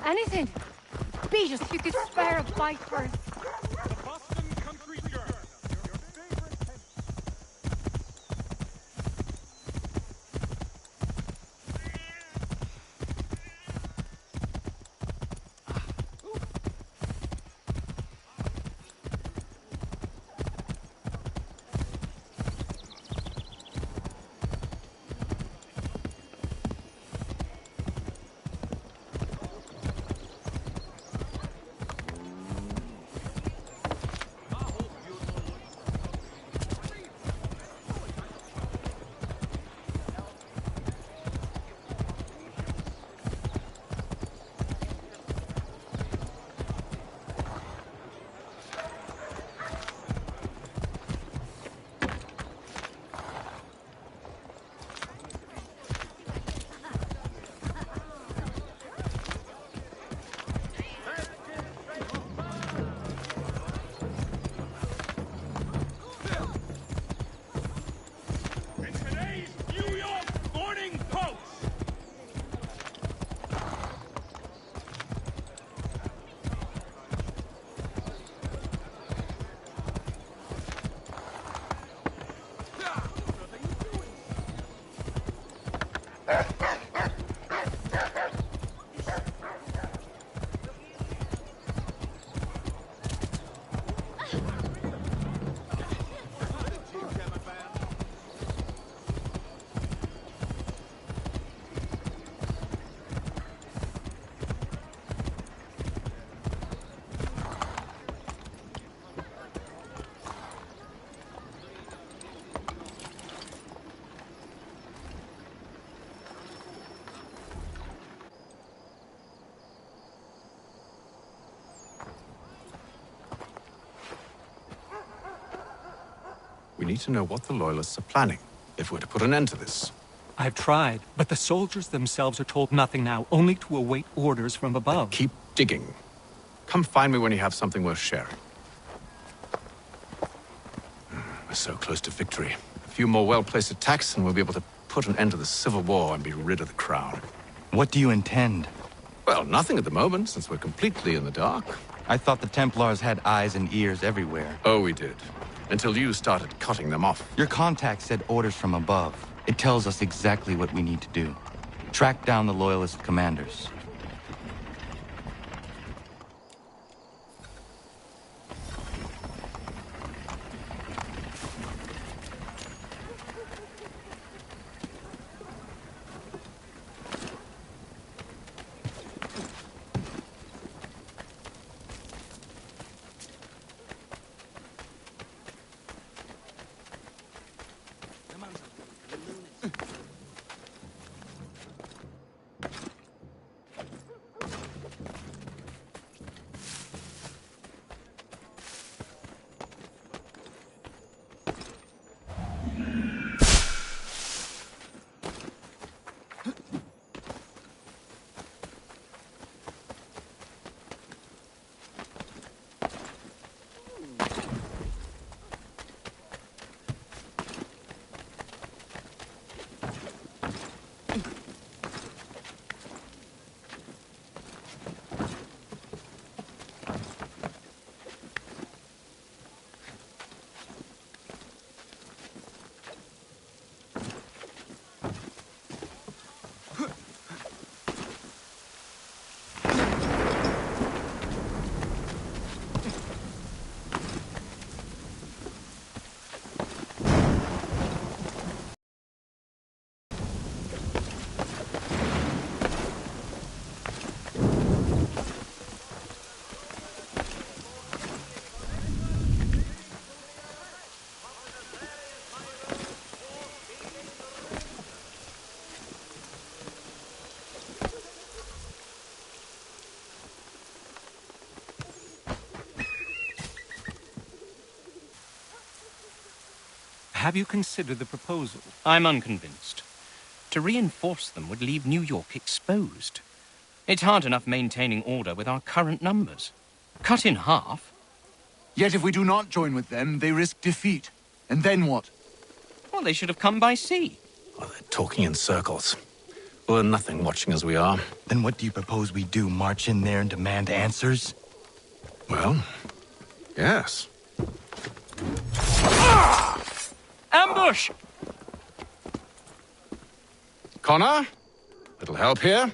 Anything. Beat us if you could spare a bite for us. The Boston Country Journal. Your favorite pen- In today's New York Morning Post. We need to know what the Loyalists are planning, if we're to put an end to this. I've tried, but the soldiers themselves are told nothing now, only to await orders from above. Keep digging. Come find me when you have something worth sharing. We're so close to victory. A few more well-placed attacks and we'll be able to put an end to the Civil War and be rid of the crown. What do you intend? Well, nothing at the moment, since we're completely in the dark. I thought the Templars had eyes and ears everywhere. Oh, we did. Until you started cutting them off. Your contact said orders from above. It tells us exactly what we need to do. Track down the Loyalist commanders. Have you considered the proposal? I'm unconvinced. To reinforce them would leave New York exposed. It's hard enough maintaining order with our current numbers. Cut in half. Yet if we do not join with them, they risk defeat. And then what? Well, they should have come by sea. Well, they're talking in circles. We're nothing watching as we are. Then what do you propose we do? March in there and demand answers? Well, yes. Ambush! Connor? Little help here?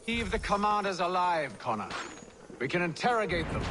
Leave the commanders alive, Connor. We can interrogate them.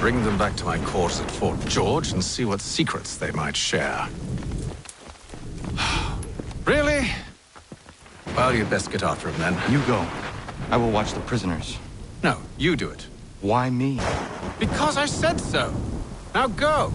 Bring them back to my quarters at Fort George and see what secrets they might share. Really? Well, you'd best get after him then. You go. I will watch the prisoners. No, you do it. Why me? Because I said so. Now go.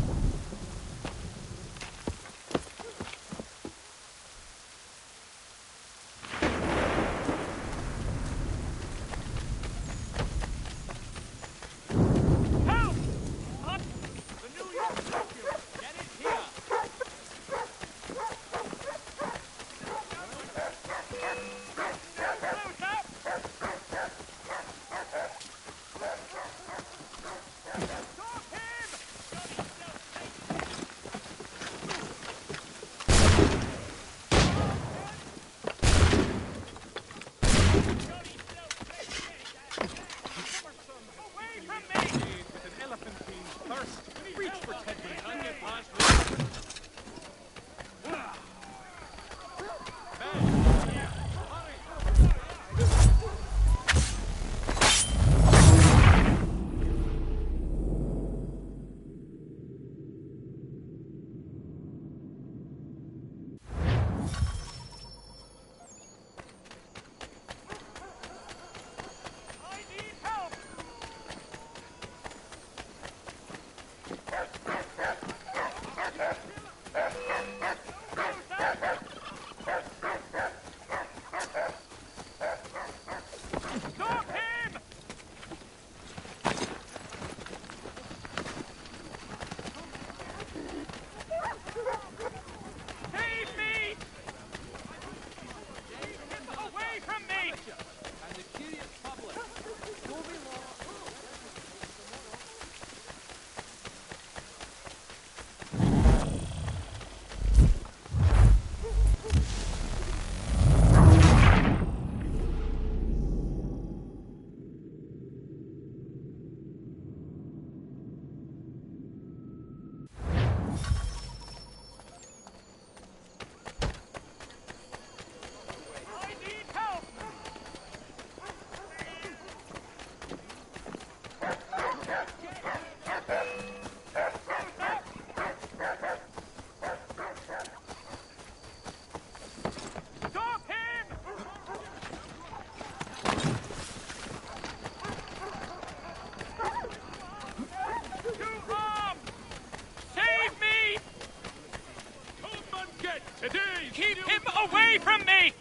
away from me!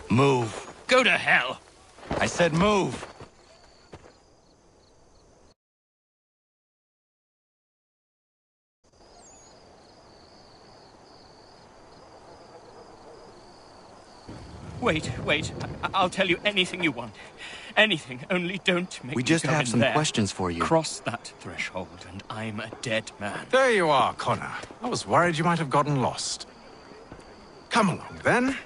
Move. Go to hell! I said move. Wait. I'll tell you anything you want. Anything, only don't make We me just go have in some there. questions for you. Cross that threshold, and I'm a dead man. There you are, Connor. I was worried you might have gotten lost. Come along, then.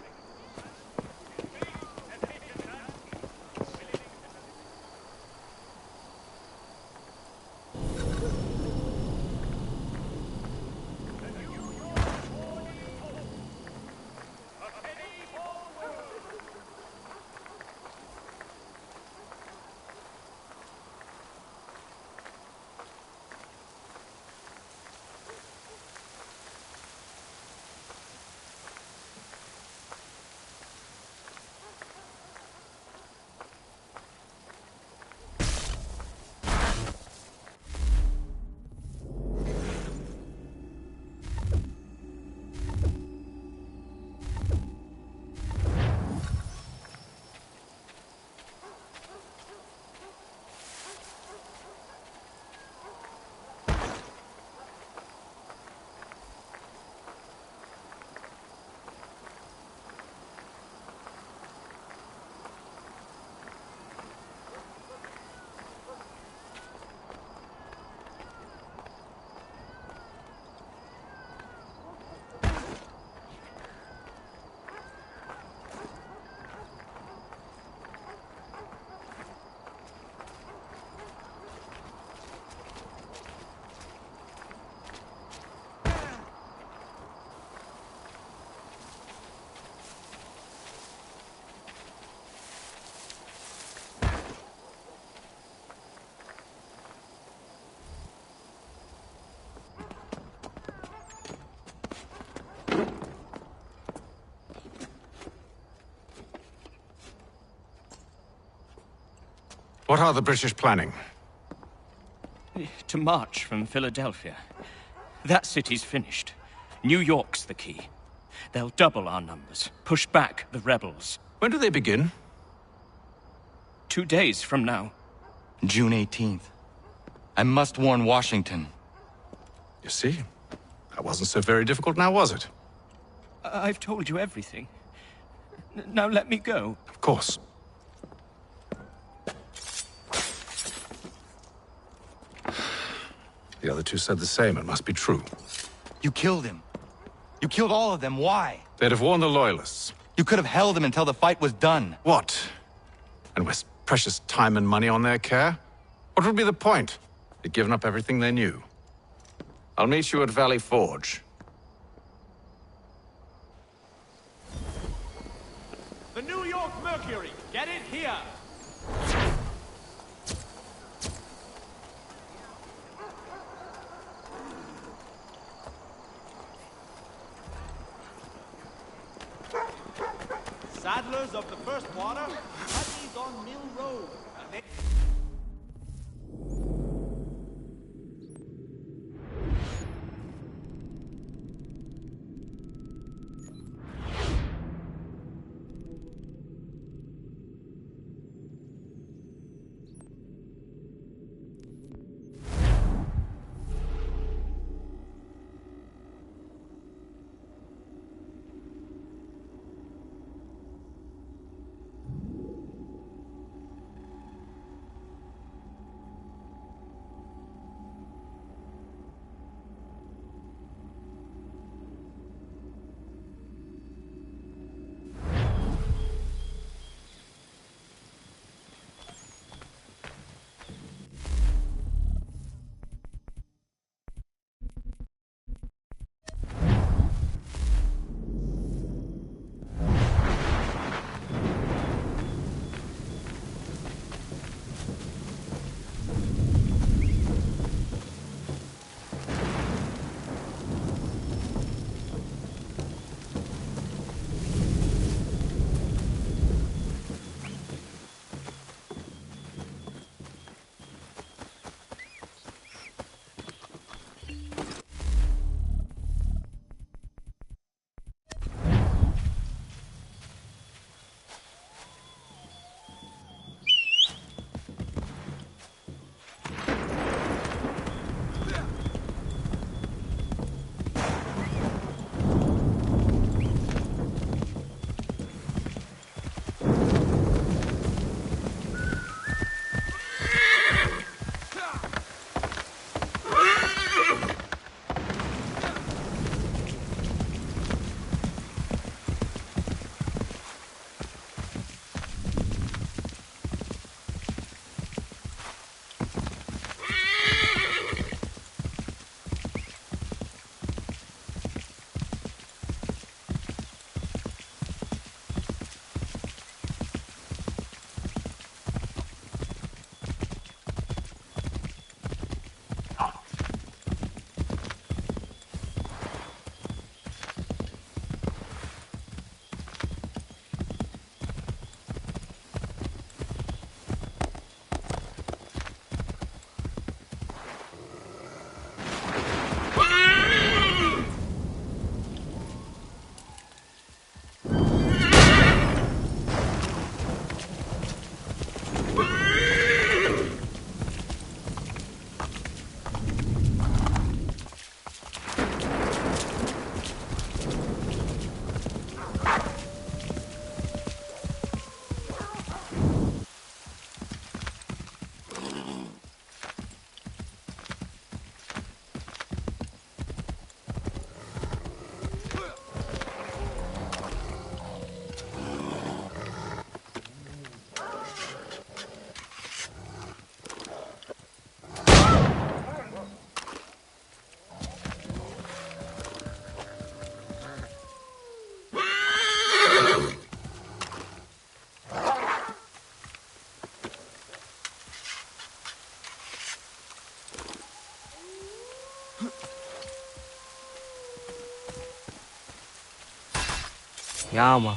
What are the British planning? To march from Philadelphia. That city's finished. New York's the key. They'll double our numbers, push back the rebels. When do they begin? 2 days from now. June 18th. I must warn Washington. You see? That wasn't so very difficult now, was it? I've told you everything. Now let me go. Of course. The other two said the same. It must be true. You killed him. You killed all of them. Why? They'd have warned the Loyalists. You could have held him until the fight was done. What? And waste precious time and money on their care? What would be the point? They'd given up everything they knew. I'll meet you at Valley Forge. The New York Mercury. Get it here. Saddlers of the First Water, Hutties on Mill Road. ஆமா.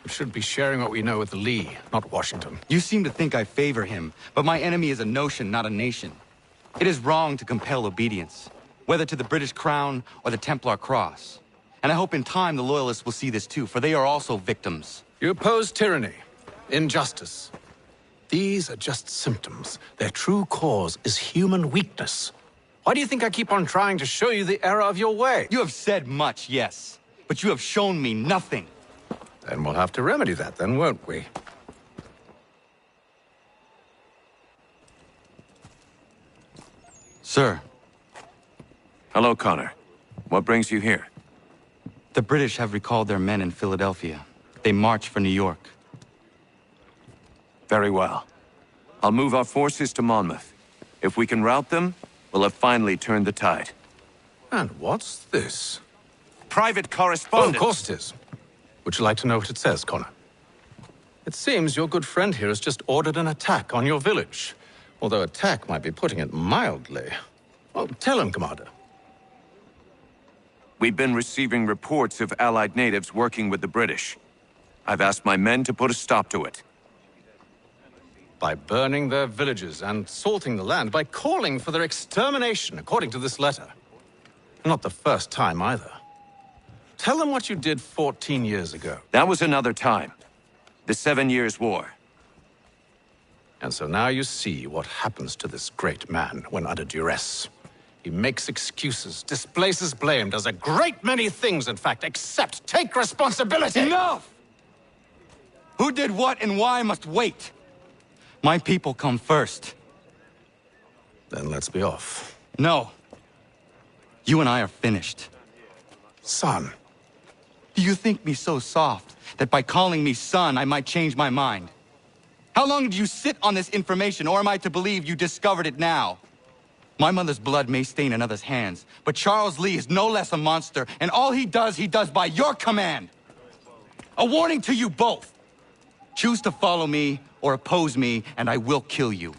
Should be sharing what we know with Lee, not Washington. You seem to think I favor him, but my enemy is a notion, not a nation. It is wrong to compel obedience, whether to the British Crown or the Templar Cross. And I hope in time the Loyalists will see this too, for they are also victims. You oppose tyranny, injustice. These are just symptoms. Their true cause is human weakness. Why do you think I keep on trying to show you the error of your way? You have said much, yes, but you have shown me nothing. Then we'll have to remedy that then, won't we? Sir. Hello, Connor. What brings you here? The British have recalled their men in Philadelphia. They march for New York. Very well. I'll move our forces to Monmouth. If we can rout them, we'll have finally turned the tide. And what's this? Private Oh, correspondence. of course it is. Would you like to know what it says, Connor? It seems your good friend here has just ordered an attack on your village. Although attack might be putting it mildly. Well, tell him, Commander. We've been receiving reports of Allied natives working with the British. I've asked my men to put a stop to it. By burning their villages and salting the land, by calling for their extermination, according to this letter. Not the first time, either. Tell them what you did 14 years ago. That was another time. The 7 Years' War. And so now you see what happens to this great man when under duress. He makes excuses, displaces blame, does a great many things, in fact, except take responsibility! Enough! Who did what and why must wait. My people come first. Then let's be off. No. You and I are finished. Son. Do you think me so soft that by calling me son, I might change my mind? How long did you sit on this information, or am I to believe you discovered it now? My mother's blood may stain another's hands, but Charles Lee is no less a monster, and all he does by your command. A warning to you both. Choose to follow me or oppose me, and I will kill you.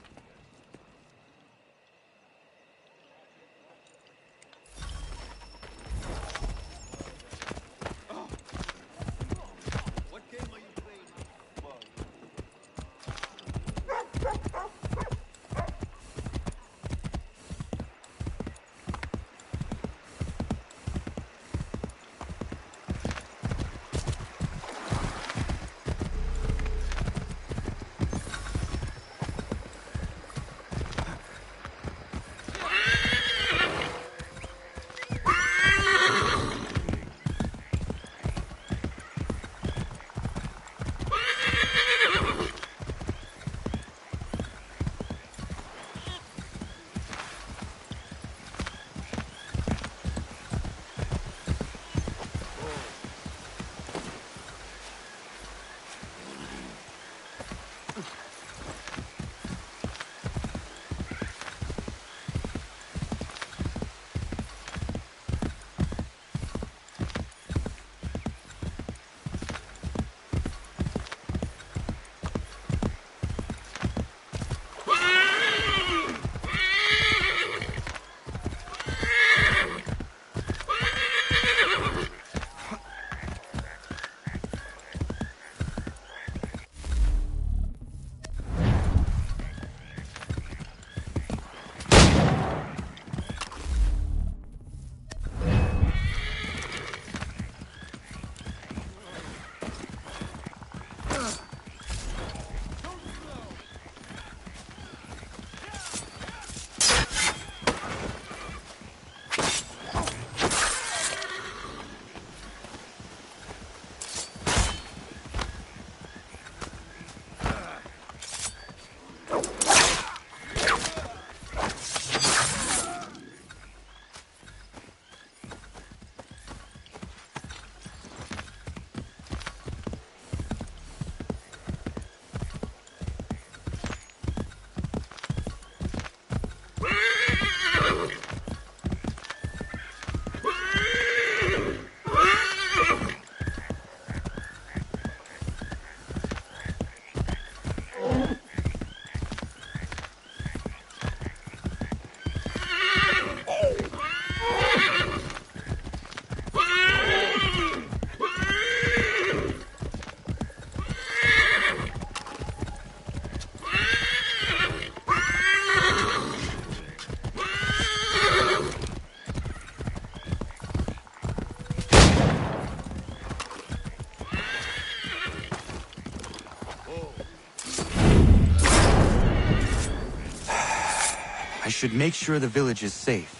I should make sure the village is safe.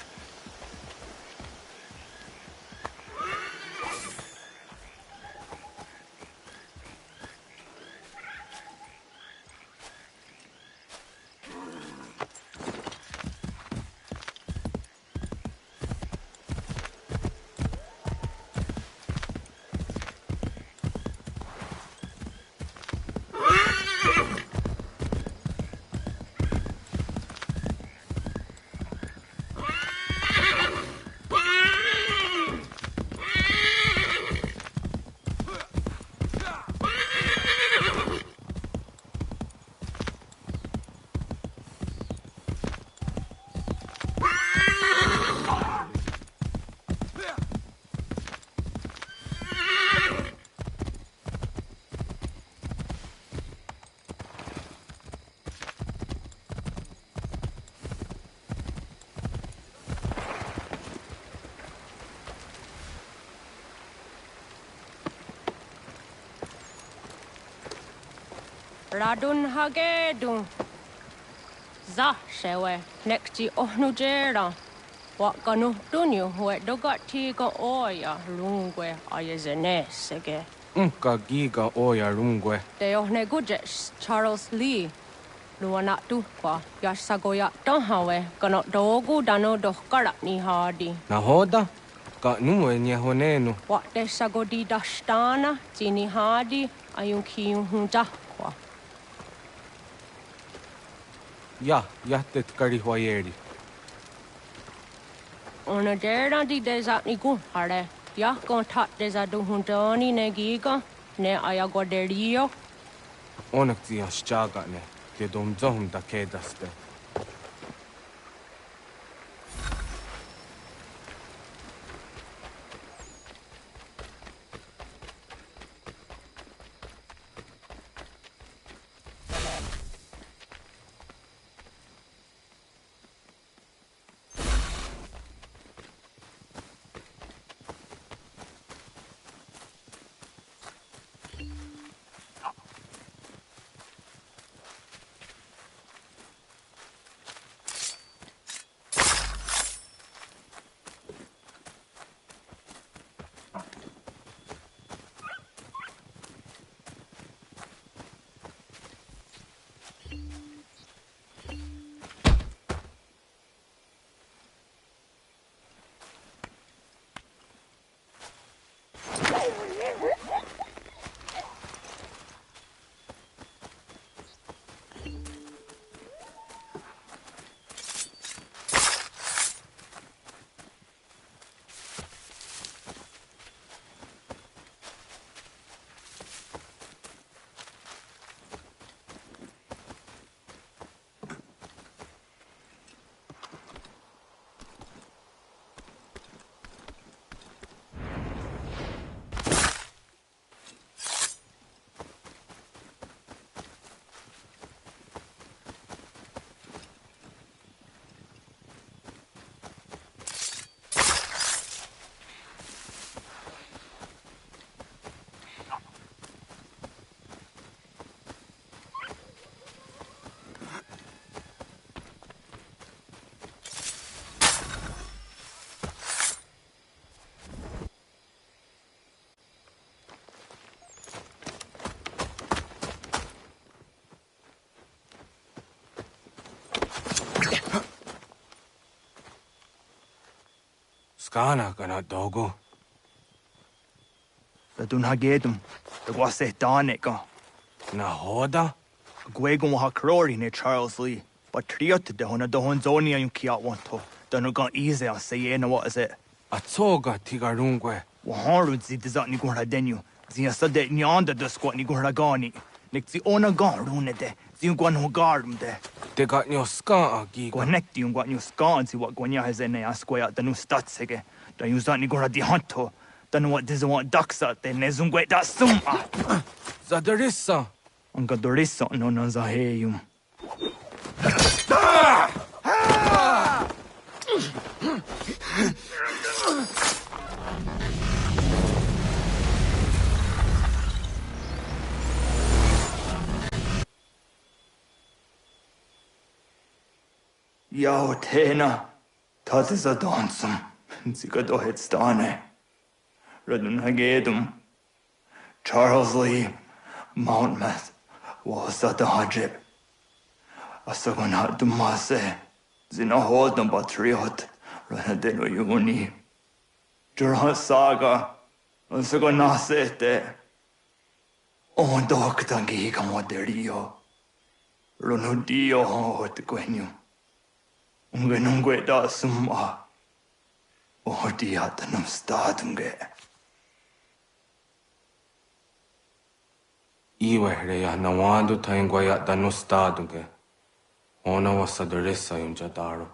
Radun hagedun. Za shewe nekti ohnujera. Wakanu dunyu we dogati ga oya lungwe ayezene sege. Unka giga oya lungwe. De ohne gujes Charles Lee. Luana tu kwa yasagoya donhawe kano dogu dano dohkara ni hadi. Nahoda? Ka nuwe nye honenu. Wa de sagodi dashtana tini hadi ayun kiyun hunta kwa. Ja, jättet kari huajeri. Ona dera di deza ni gun hare. Ya kon tat deza du huntoni ne giga ne ayagoderio. Onak tia shchagane. Te dom zohum da kedaste. Skana kana dogo. Radun hagedum. The gwase danika. Nahoda? Gwegun ha krori ne Charles Lee. But triot de hona dohon zonia yung kiat wanto. Danu gan easy on say na what is it? Atsoga tigarungwe. Waharu zi dizat ni gun hadenu. Zia sade nyanda de squat ni gun hagani. Nik zi ona gan rune de. Zi yung gwan hugarum de. Te got nyo ska agiga. Gwanek di yung gwan yung skan si wat gwanya hezene asquaya danu statsege. Dan yung zat ni gun hadi hanto. Danu wat diza want daksa de nezungwe da summa. Zadarissa. Anga dorissa no na zaheyum. Yao tena, tatisa dansum, zika dohet stane. Radun hagedum, Charles Lee, Mountmouth, wasata hajib. Asagonat dumase, zina hodam batriot, ranadeno yuni. Jurhan saga, asagonasete. On doktangi kamoderio. Runudio hot gwenyu. Ungenungwe da summa. Odiatanum stadunge. Iwehreya nawadu taingwaya danustaduge. Ona wasadarissa yung jadaro.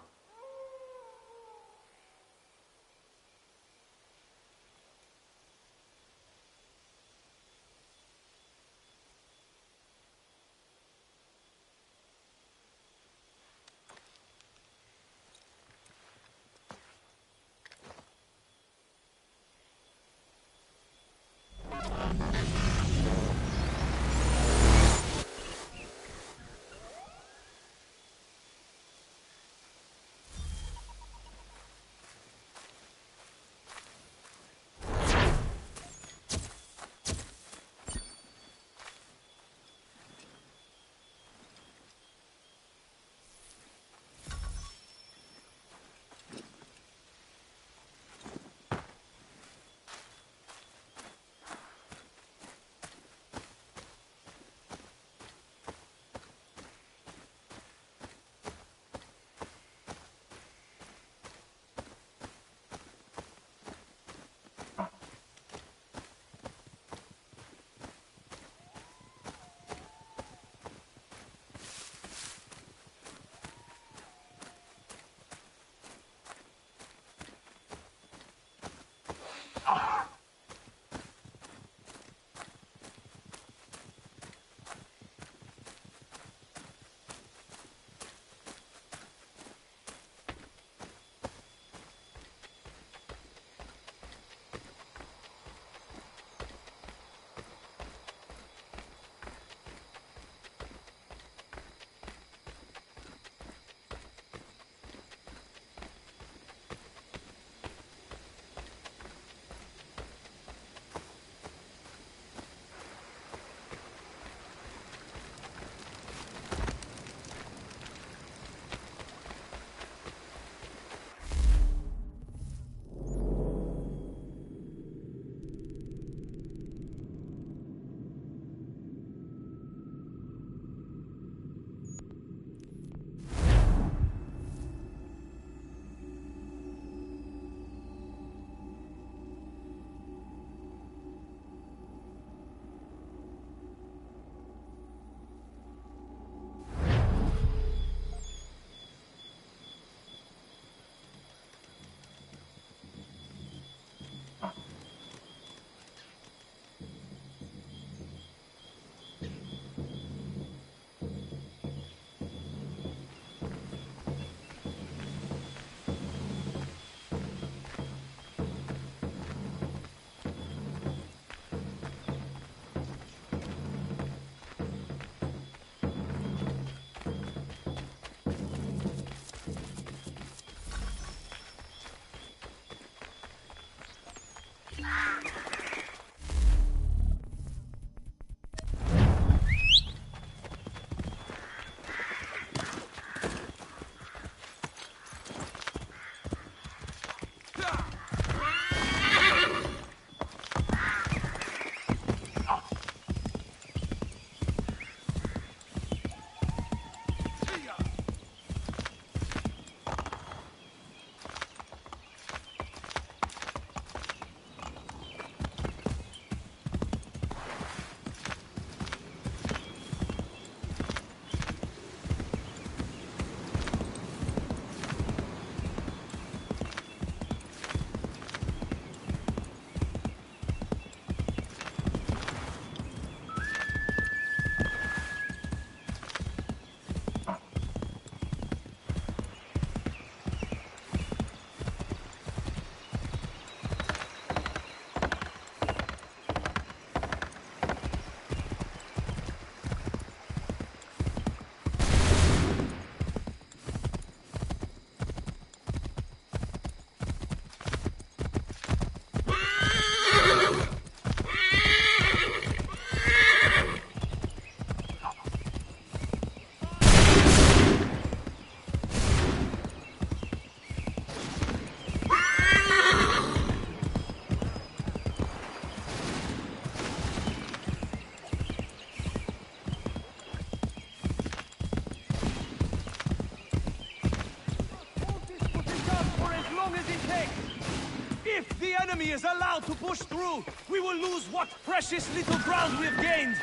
enemy is allowed to push through, we will lose what precious little ground we have gained.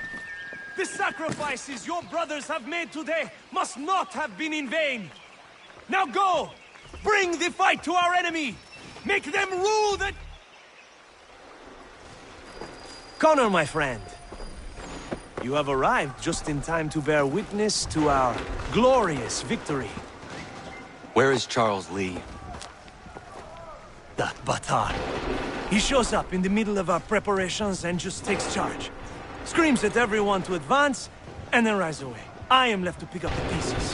The sacrifices your brothers have made today must not have been in vain. Now go! Bring the fight to our enemy! Make them rue the... Connor, my friend. You have arrived just in time to bear witness to our glorious victory. Where is Charles Lee? That Batar. He shows up in the middle of our preparations and just takes charge. Screams at everyone to advance, and then rides away. I am left to pick up the pieces.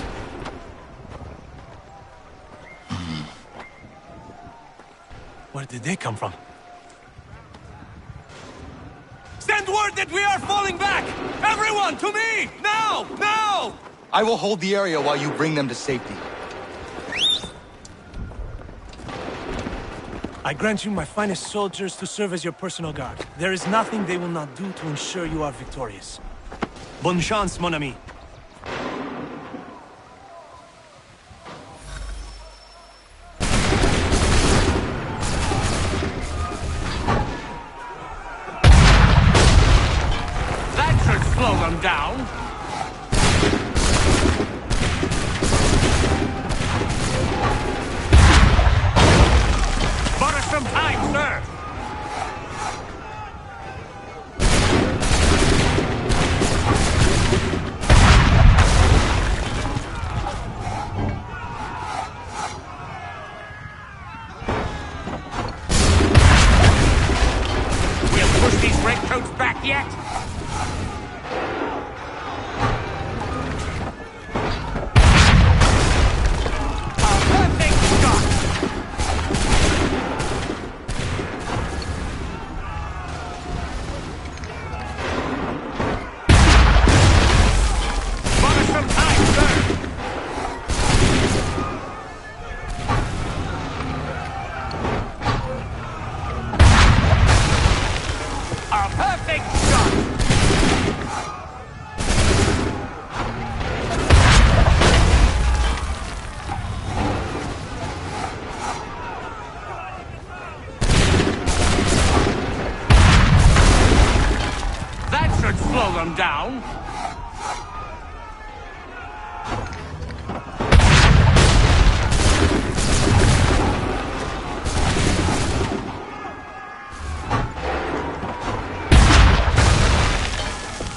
Where did they come from? Send word that we are falling back! Everyone, to me! Now! Now! I will hold the area while you bring them to safety. I grant you my finest soldiers to serve as your personal guard. There is nothing they will not do to ensure you are victorious. Bonne chance, mon ami. That should slow them down. Bought us some time, sir. We'll push these redcoats back yet. Slow them down.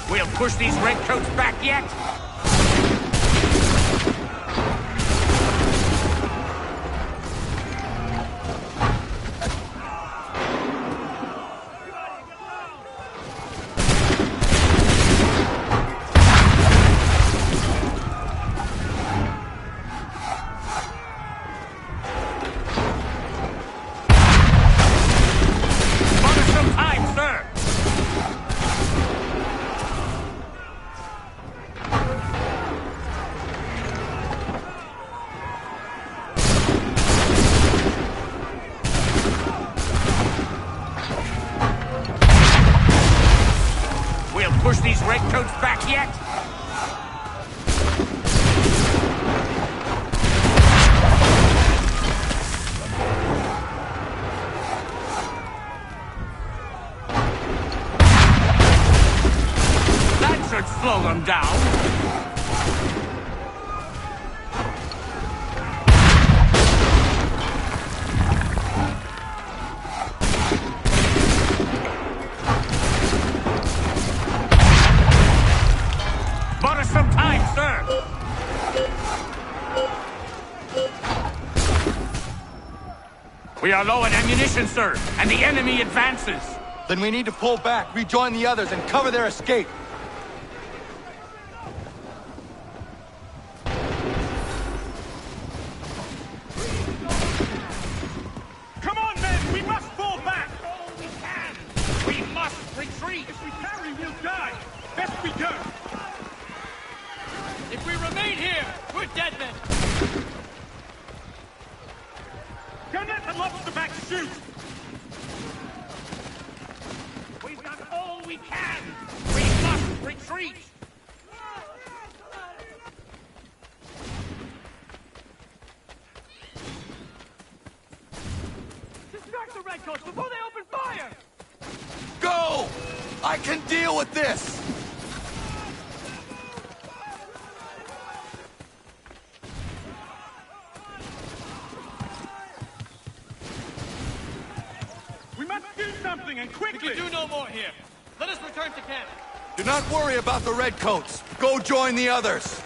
We'll push these redcoats back yet. Push these redcoats back yet? That should slow them down. Some time, sir! We are low on ammunition, sir, and the enemy advances. Then we need to pull back, rejoin the others, and cover their escape. Come on, men! We must fall back! All we can! We must retreat! If we tarry, we'll die! Best we go! If we remain here, we're dead men. Gunnet and lobster back shoot! We've done all we can. We must retreat. Distract the redcoats before they open Go! I can deal with this! We must do something, and quickly! We can do no more here. Let us return to camp. Do not worry about the Redcoats. Go join the others.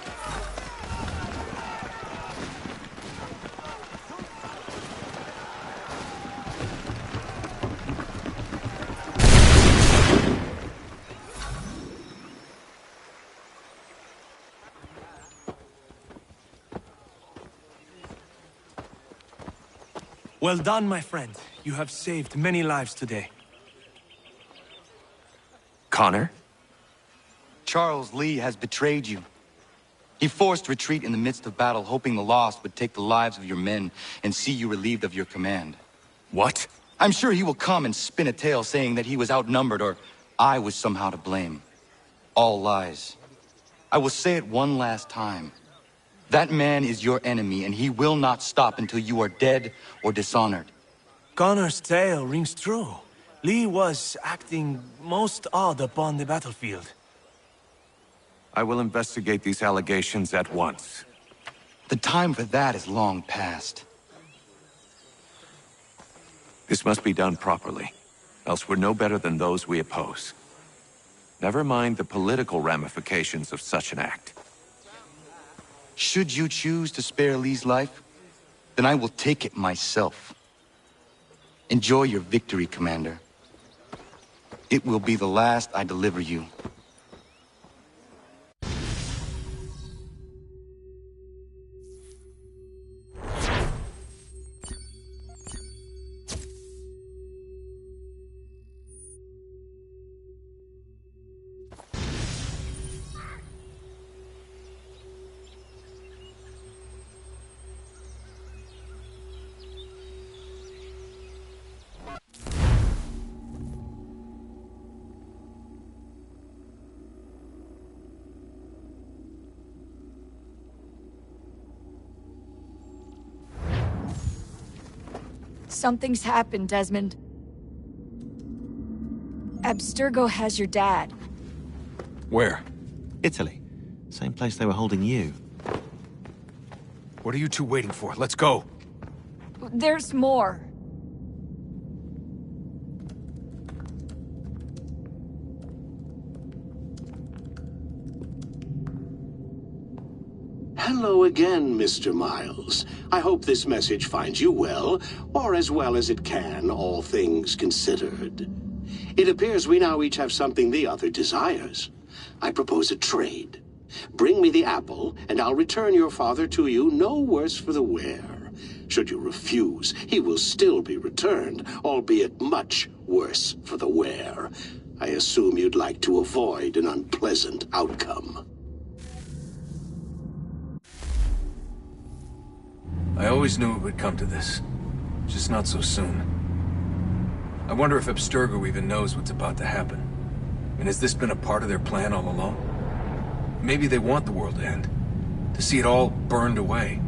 Well done, my friend. You have saved many lives today. Connor? Charles Lee has betrayed you. He forced retreat in the midst of battle, hoping the lost would take the lives of your men and see you relieved of your command. What? I'm sure he will come and spin a tale saying that he was outnumbered or I was somehow to blame. All lies. I will say it one last time. That man is your enemy, and he will not stop until you are dead or dishonored. Connor's tale rings true. Lee was acting most odd upon the battlefield. I will investigate these allegations at once. The time for that is long past. This must be done properly, else we're no better than those we oppose. Never mind the political ramifications of such an act. Should you choose to spare Lee's life, then I will take it myself. Enjoy your victory, Commander. It will be the last I deliver you. Something's happened, Desmond. Abstergo has your dad. Where? Italy. Same place they were holding you. What are you two waiting for? Let's go! There's more. Hello again, Mr. Miles. I hope this message finds you well, or as well as it can, all things considered. It appears we now each have something the other desires. I propose a trade. Bring me the apple, and I'll return your father to you no worse for the wear. Should you refuse, he will still be returned, albeit much worse for the wear. I assume you'd like to avoid an unpleasant outcome. I always knew it would come to this. Just not so soon. I wonder if Abstergo even knows what's about to happen. And has this been a part of their plan all along? Maybe they want the world to end. To see it all burned away.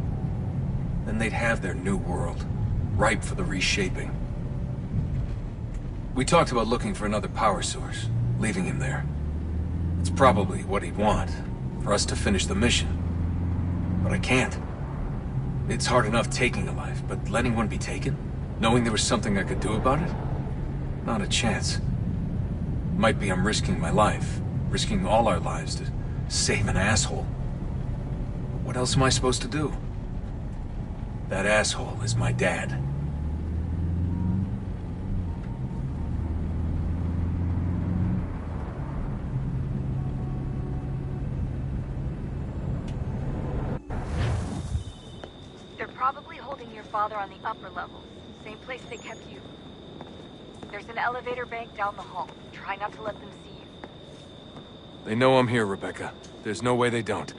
Then they'd have their new world, ripe for the reshaping. We talked about looking for another power source, leaving him there. It's probably what he'd want, for us to finish the mission. But I can't. It's hard enough taking a life, but letting one be taken? Knowing there was something I could do about it? Not a chance. Might be I'm risking my life, risking all our lives to save an asshole. What else am I supposed to do? That asshole is my dad. Probably holding your father on the upper levels. Same place they kept you. There's an elevator bank down the hall. Try not to let them see you. They know I'm here, Rebecca. There's no way they don't.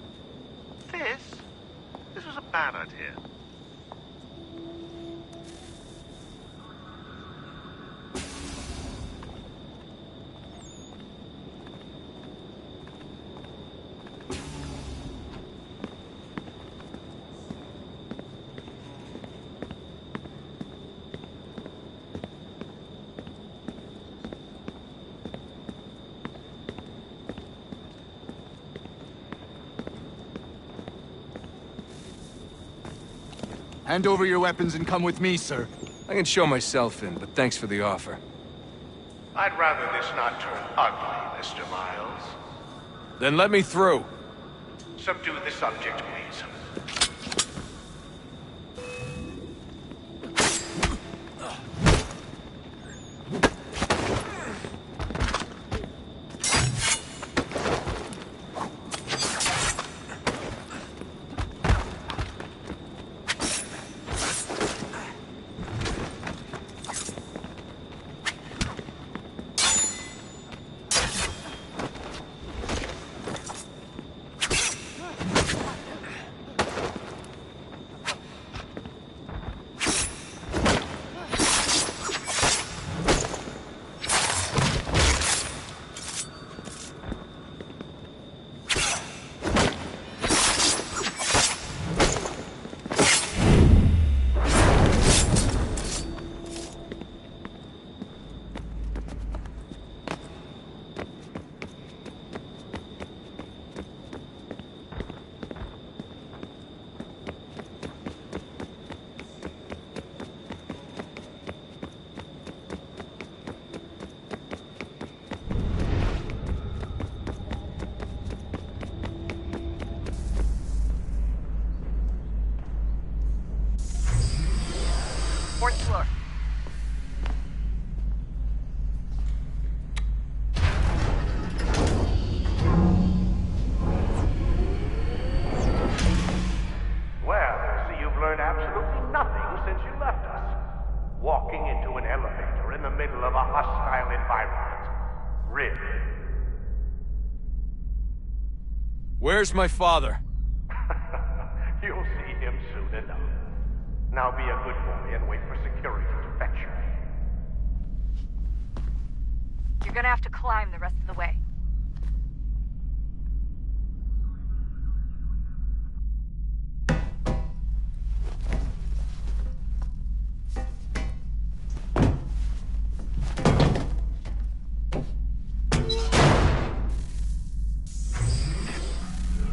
This was a bad idea. Hand over your weapons and come with me, sir. I can show myself in, but thanks for the offer. I'd rather this not turn ugly, Mr. Miles. Then let me through. Subdue the subject, please. Fourth floor. Well, I see you've learned absolutely nothing since you left us. Walking into an elevator in the middle of a hostile environment. Really? Where's my father? You'll see him soon enough. Now be a good boy and wait for security to fetch you. You're gonna have to climb the rest of the way.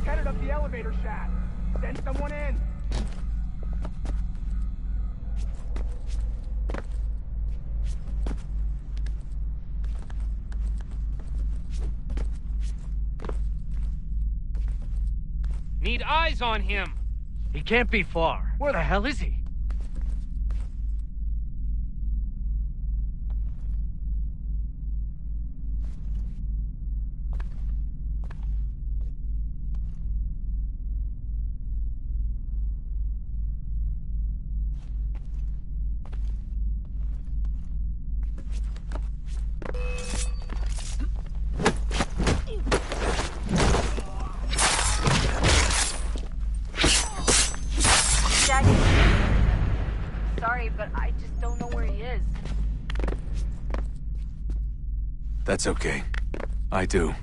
Headed up the elevator shaft. Send someone in. Need eyes on him. He can't be far. Where the hell is he? Sorry, but I just don't know where he is. That's okay. I do.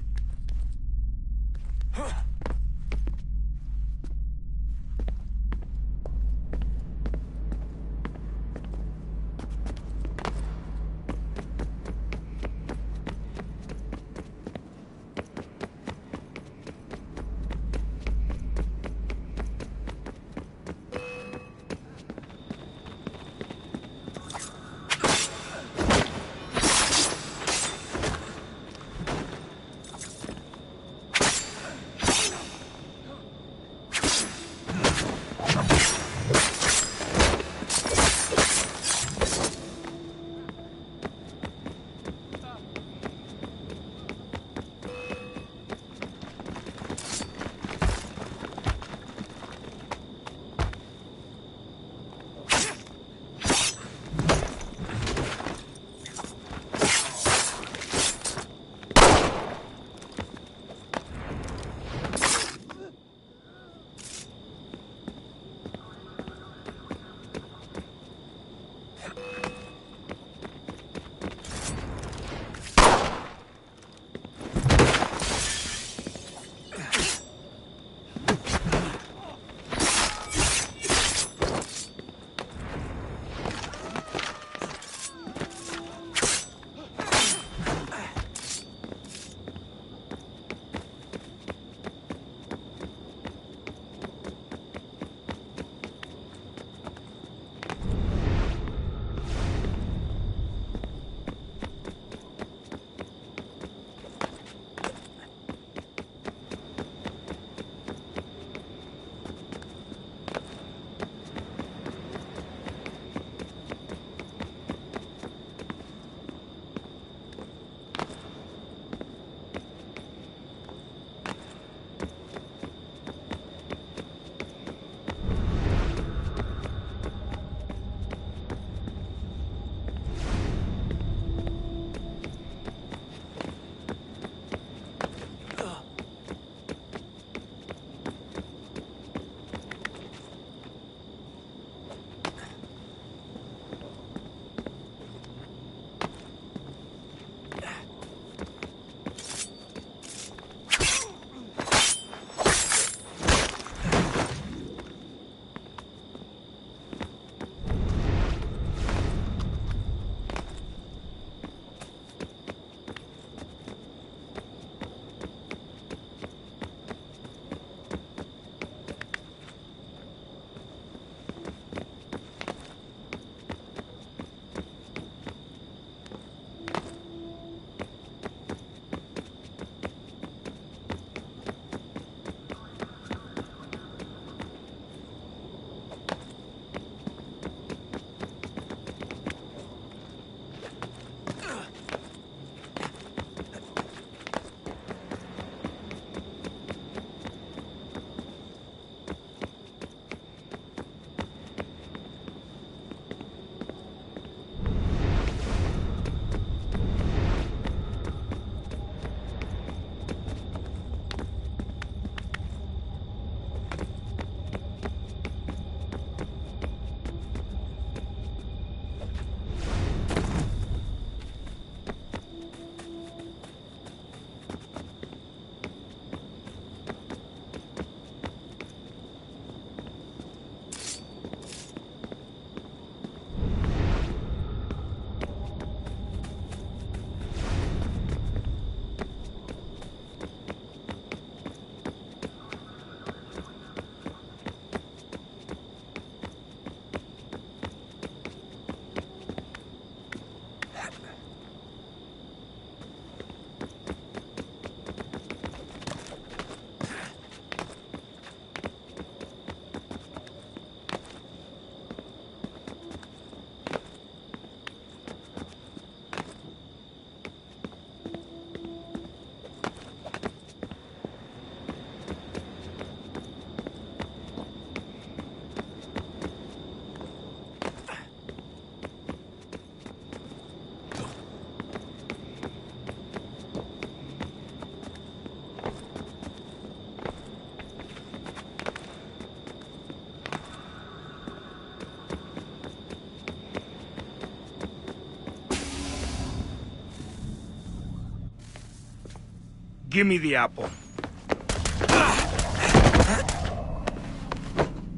Give me the apple.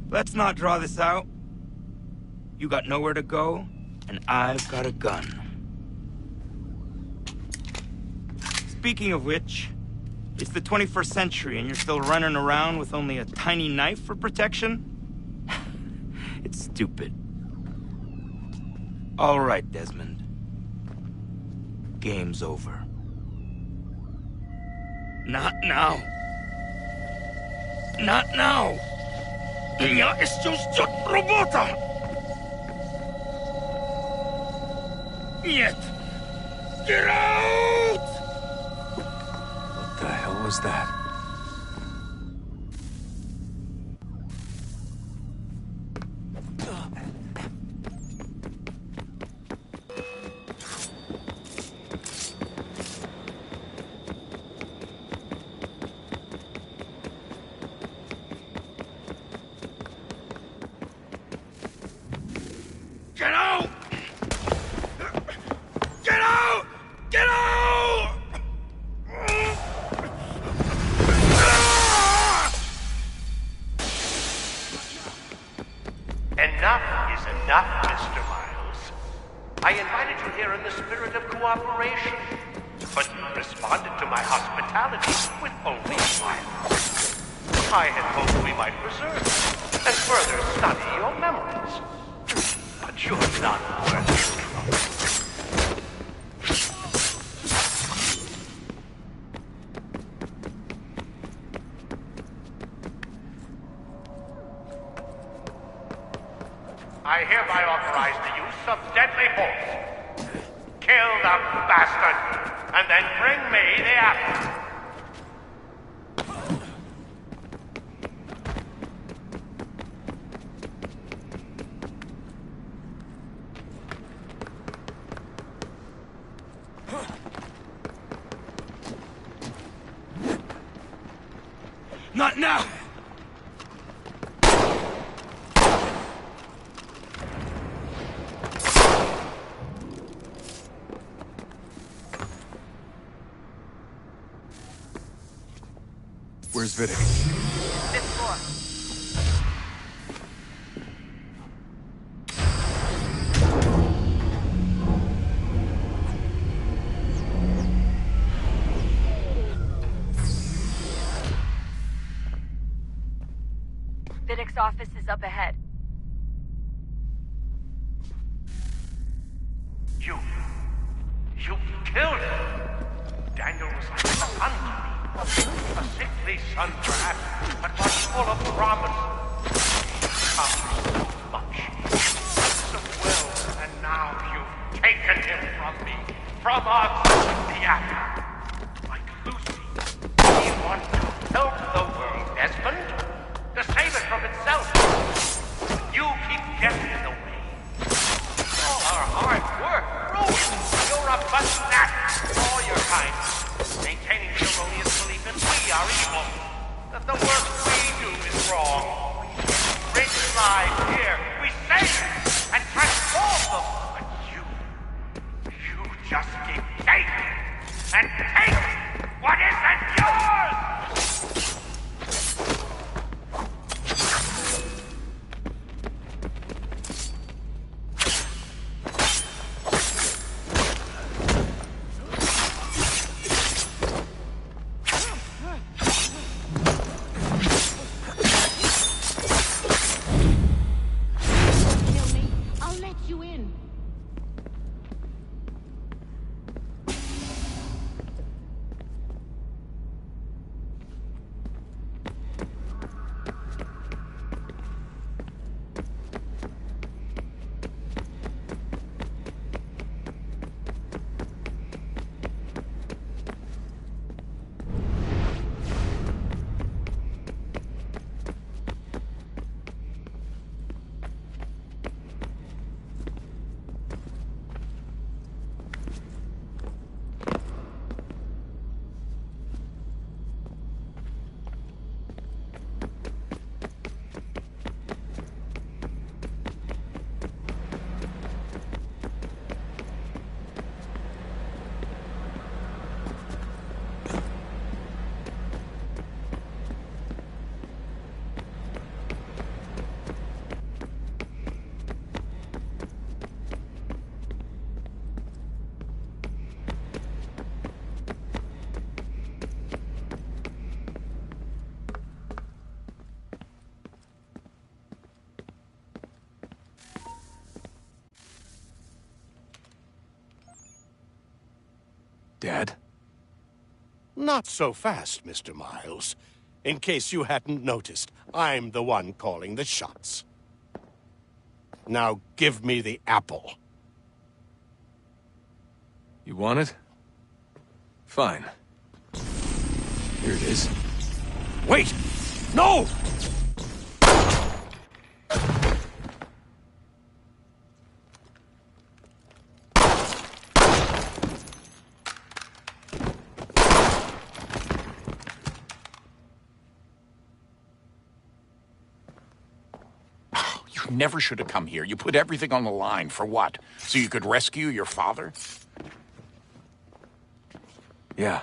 Let's not draw this out. You got nowhere to go, and I've got a gun. Speaking of which, it's the 21st century and you're still running around with only a tiny knife for protection? It's stupid. All right, Desmond. Game's over. Not now. Not now. Я еще ждет работа. Нет. Get out! What the hell was that? Get out! Get out! Get out! Enough is enough, Mr. Miles. I invited you here in the spirit of cooperation, but you responded to my hospitality with only a smile. I had hoped we might preserve and further study your memories. But you're not worth your trouble. I hereby authorize the use of deadly force. Kill the bastard, and then bring me the apple. Not now! Where's Vidic? Fifth floor. Vidic's office is up ahead. You killed him. Daniel was like a son to me. A sickly son, perhaps, but one full of promise. Accomplished so much. So well, and now you've taken him from me. From us, the apple. Like Lucy. You want to help the world, Desmond? To save it from itself. You keep getting in the way. All our hard work ruined. You're a bust-nat. All your kind. Maintaining the erroneous belief that we are evil. That the work we do is wrong. We bring lives here. We save and transform them. But you just keep taking and taking what isn't yours! Dad. Not so fast, Mr. Miles. In case you hadn't noticed, I'm the one calling the shots. Now give me the apple. You want it? Fine. Here it is. Wait! No! You never should have come here. You put everything on the line. For what? So you could rescue your father? Yeah.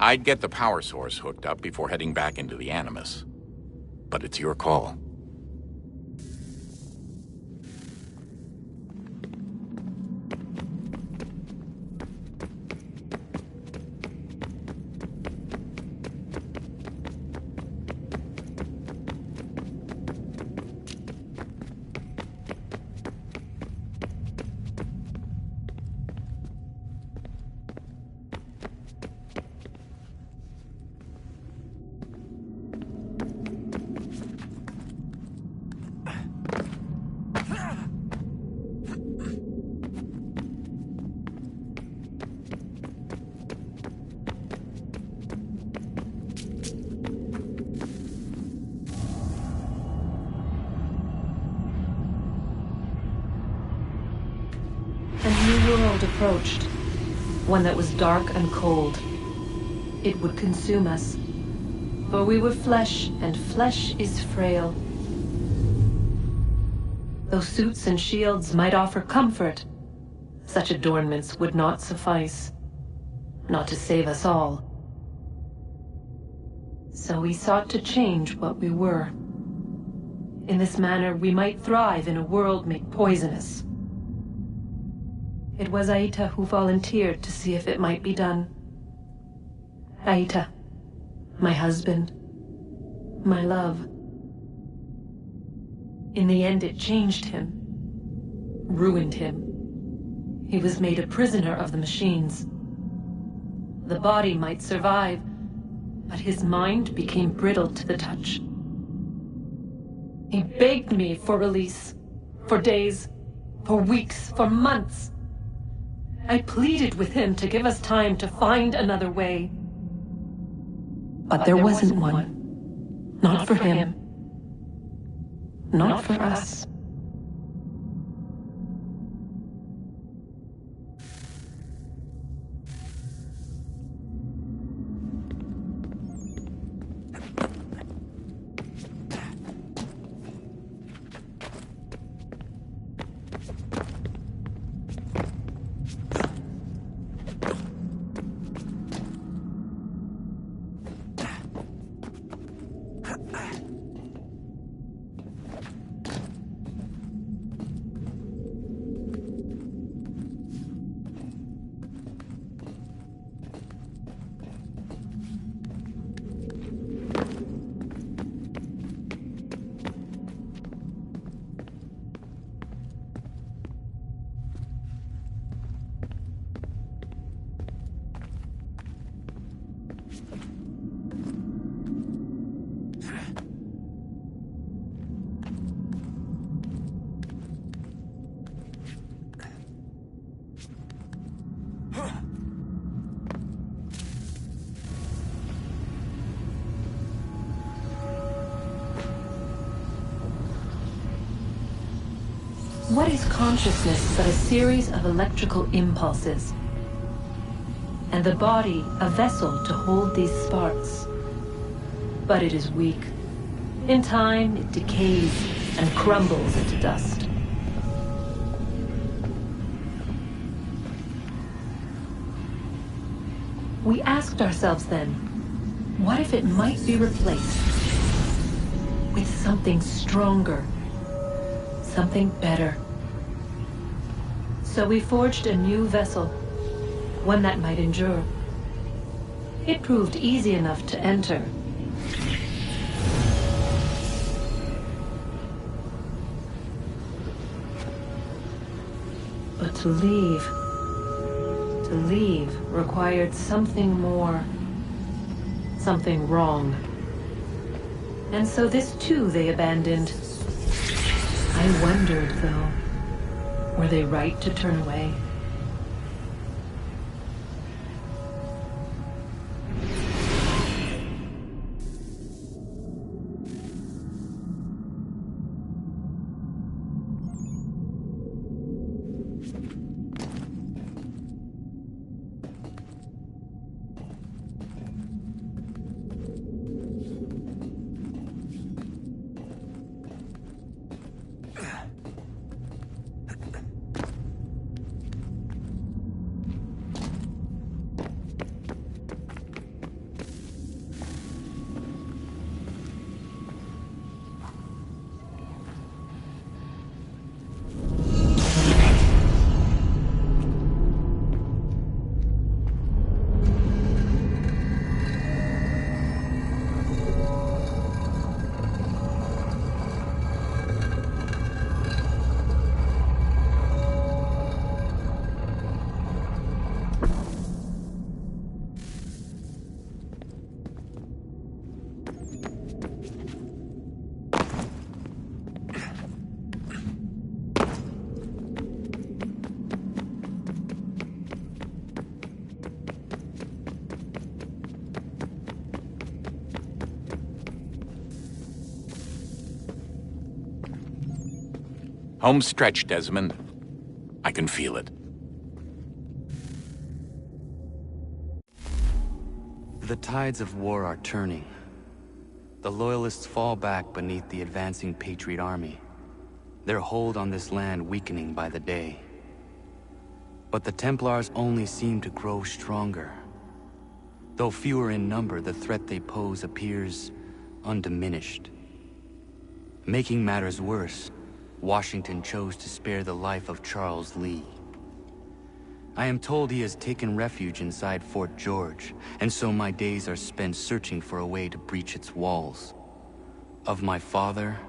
I'd get the power source hooked up before heading back into the Animus. But it's your call. Approached, one that was dark and cold. It would consume us, for we were flesh, and flesh is frail. Though suits and shields might offer comfort, such adornments would not suffice, not to save us all. So we sought to change what we were. In this manner, we might thrive in a world made poisonous. It was Aita who volunteered to see if it might be done. Aita, my husband, my love. In the end, it changed him, ruined him. He was made a prisoner of the machines. The body might survive, but his mind became brittle to the touch. He begged me for release, for days, for weeks, for months. I pleaded with him to give us time to find another way. But there wasn't one. Not for him. Not for us. What is consciousness but a series of electrical impulses? And the body a vessel to hold these sparks. But it is weak. In time, it decays and crumbles into dust. We asked ourselves then, what if it might be replaced with something stronger, something better? So we forged a new vessel, one that might endure. It proved easy enough to enter. But to leave required something more, something wrong. And so this too they abandoned. I wondered, though, were they right to turn away? Home stretch, Desmond. I can feel it. The tides of war are turning. The Loyalists fall back beneath the advancing Patriot army, their hold on this land weakening by the day. But the Templars only seem to grow stronger. Though fewer in number, the threat they pose appears undiminished. Making matters worse, Washington chose to spare the life of Charles Lee. I am told he has taken refuge inside Fort George, and so my days are spent searching for a way to breach its walls. Of my father,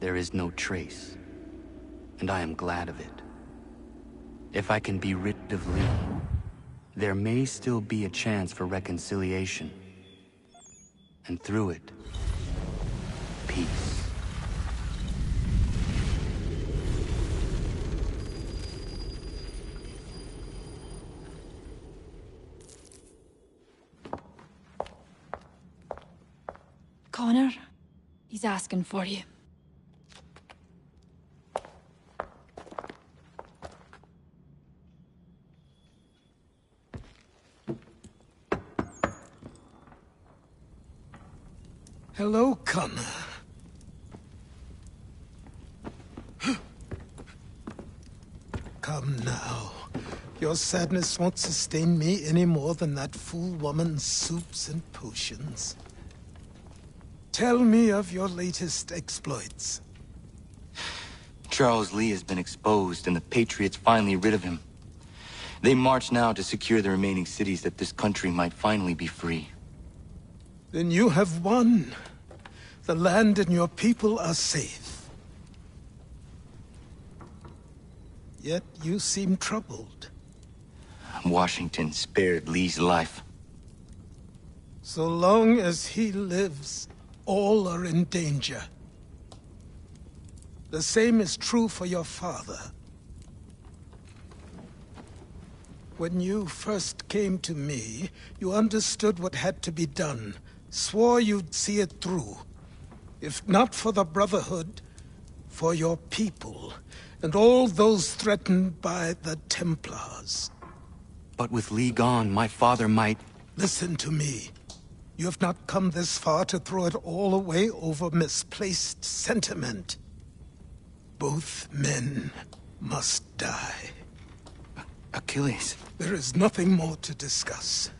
there is no trace, and I am glad of it. If I can be rid of Lee, there may still be a chance for reconciliation. And through it, peace. Connor, he's asking for you. Hello, Connor. Come now. Your sadness won't sustain me any more than that fool woman's soups and potions. Tell me of your latest exploits. Charles Lee has been exposed, and the Patriots finally rid of him. They march now to secure the remaining cities that this country might finally be free. Then you have won. The land and your people are safe. Yet you seem troubled. Washington spared Lee's life. So long as he lives, all are in danger. The same is true for your father. When you first came to me, you understood what had to be done, swore you'd see it through. If not for the Brotherhood, for your people, and all those threatened by the Templars. But with Lee gone, my father might... Listen to me. You have not come this far to throw it all away over misplaced sentiment. Both men must die. Achilles. There is nothing more to discuss.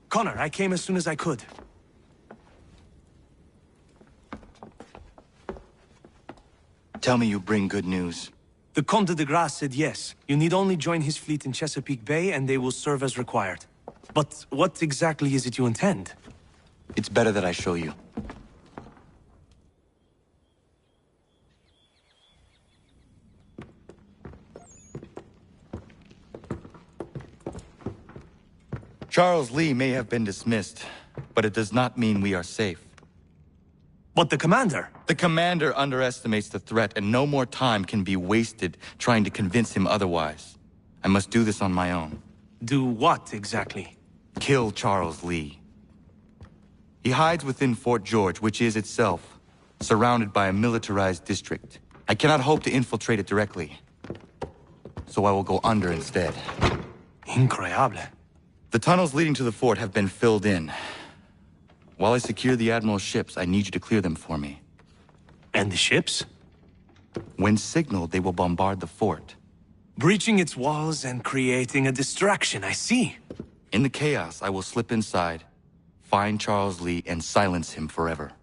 Connor, I came as soon as I could. Tell me you bring good news. The Comte de Grasse said yes. You need only join his fleet in Chesapeake Bay and they will serve as required. But what exactly is it you intend? It's better that I show you. Charles Lee may have been dismissed, but it does not mean we are safe. But the commander? The commander underestimates the threat, and no more time can be wasted trying to convince him otherwise. I must do this on my own. Do what, exactly? Kill Charles Lee. He hides within Fort George, which is itself surrounded by a militarized district. I cannot hope to infiltrate it directly, so I will go under instead. Incroyable. The tunnels leading to the fort have been filled in. While I secure the Admiral's ships, I need you to clear them for me. And the ships? When signaled, they will bombard the fort. Breaching its walls and creating a distraction, I see. In the chaos, I will slip inside, find Charles Lee, and silence him forever.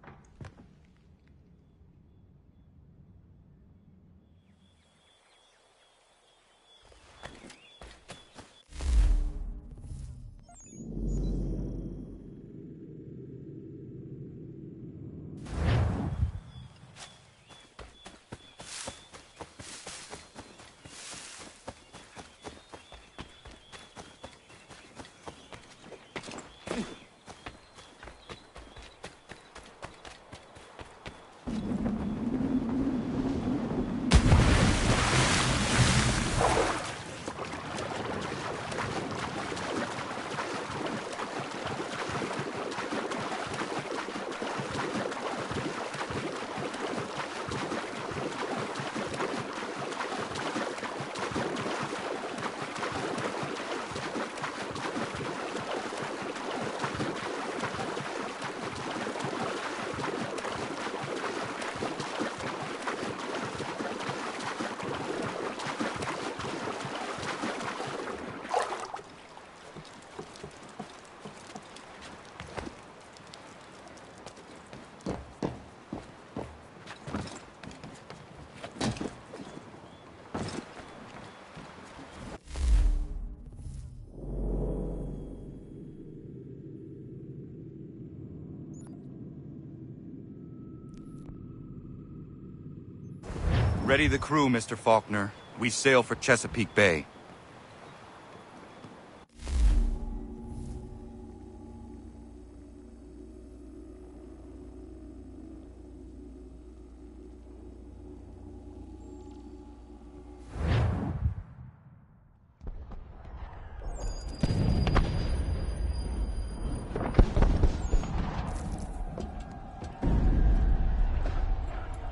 Ready the crew, Mr. Faulkner. We sail for Chesapeake Bay.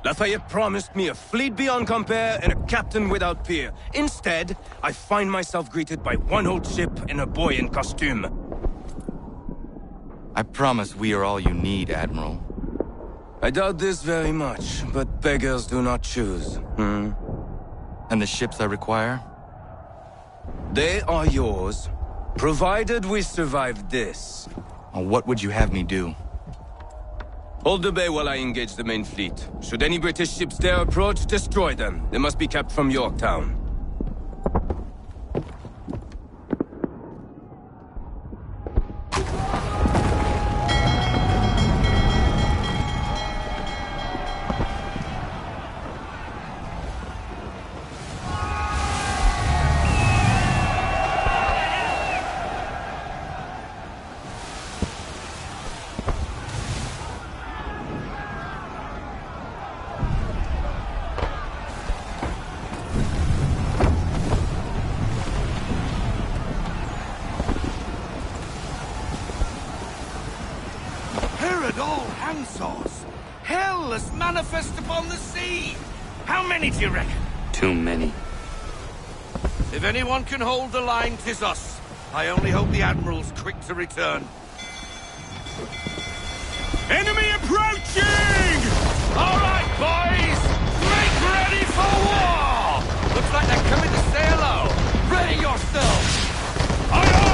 Lafayette promised me a fleet beyond compare and a captain without peer. Instead, I find myself greeted by one old ship and a boy in costume. I promise we are all you need, Admiral. I doubt this very much, but beggars do not choose. And the ships I require? They are yours, provided we survive this. What would you have me do? Hold the bay while I engage the main fleet. Should any British ships dare approach, destroy them. They must be kept from Yorktown. Herod all handsaws! Hell is manifest upon the sea! How many do you reckon? Too many. If anyone can hold the line, 'tis us. I only hope the Admiral's quick to return. Enemy approaching! All right, boys! Make ready for war! Looks like they're coming to say hello. Ready yourselves! Aye, aye!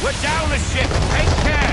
We're down a ship! Take care!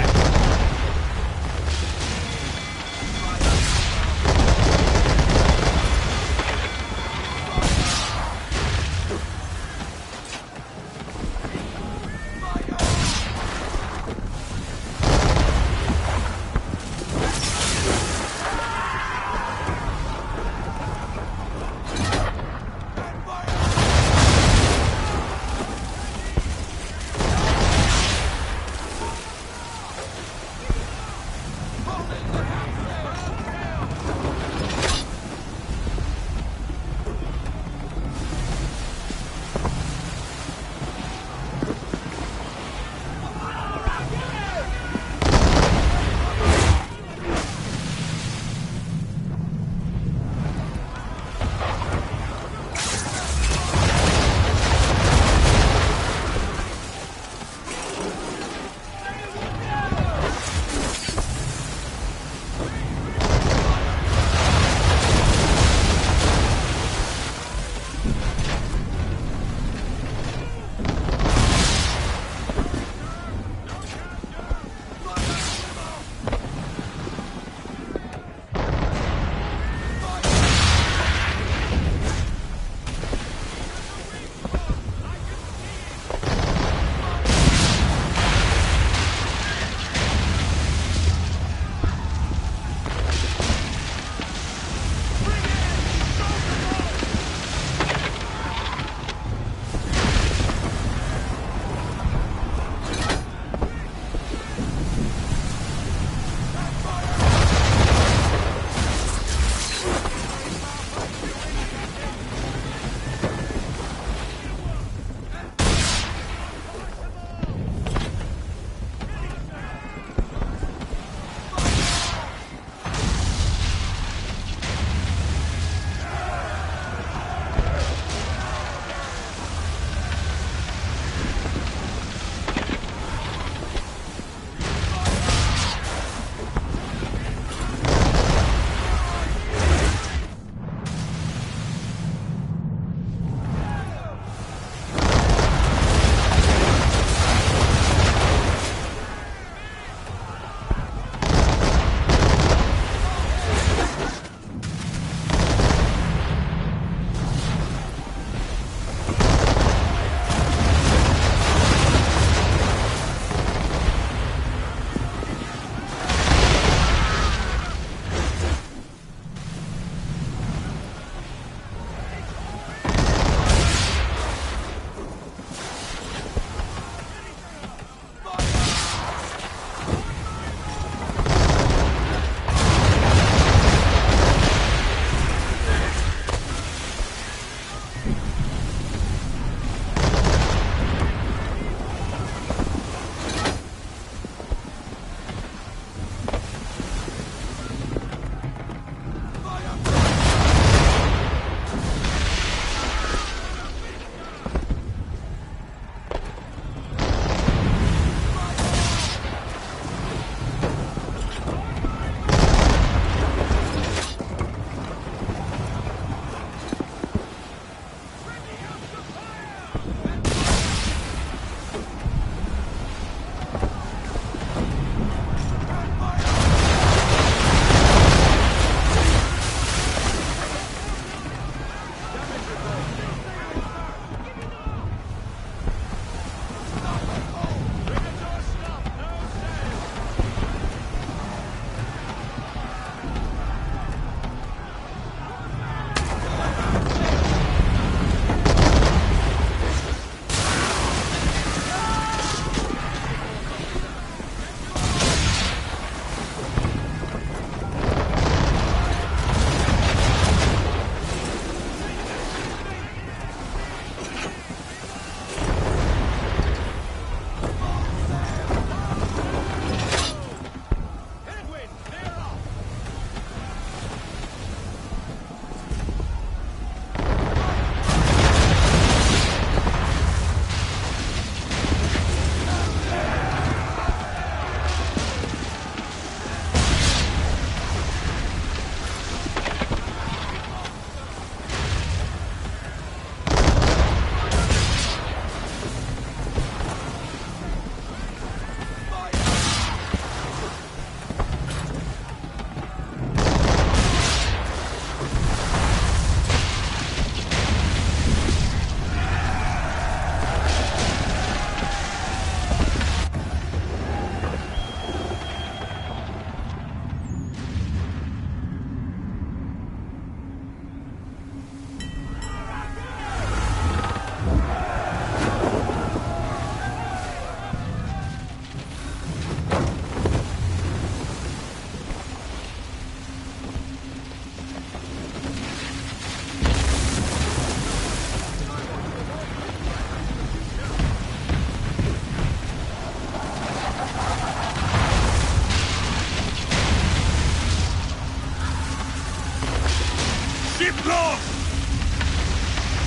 Keep low!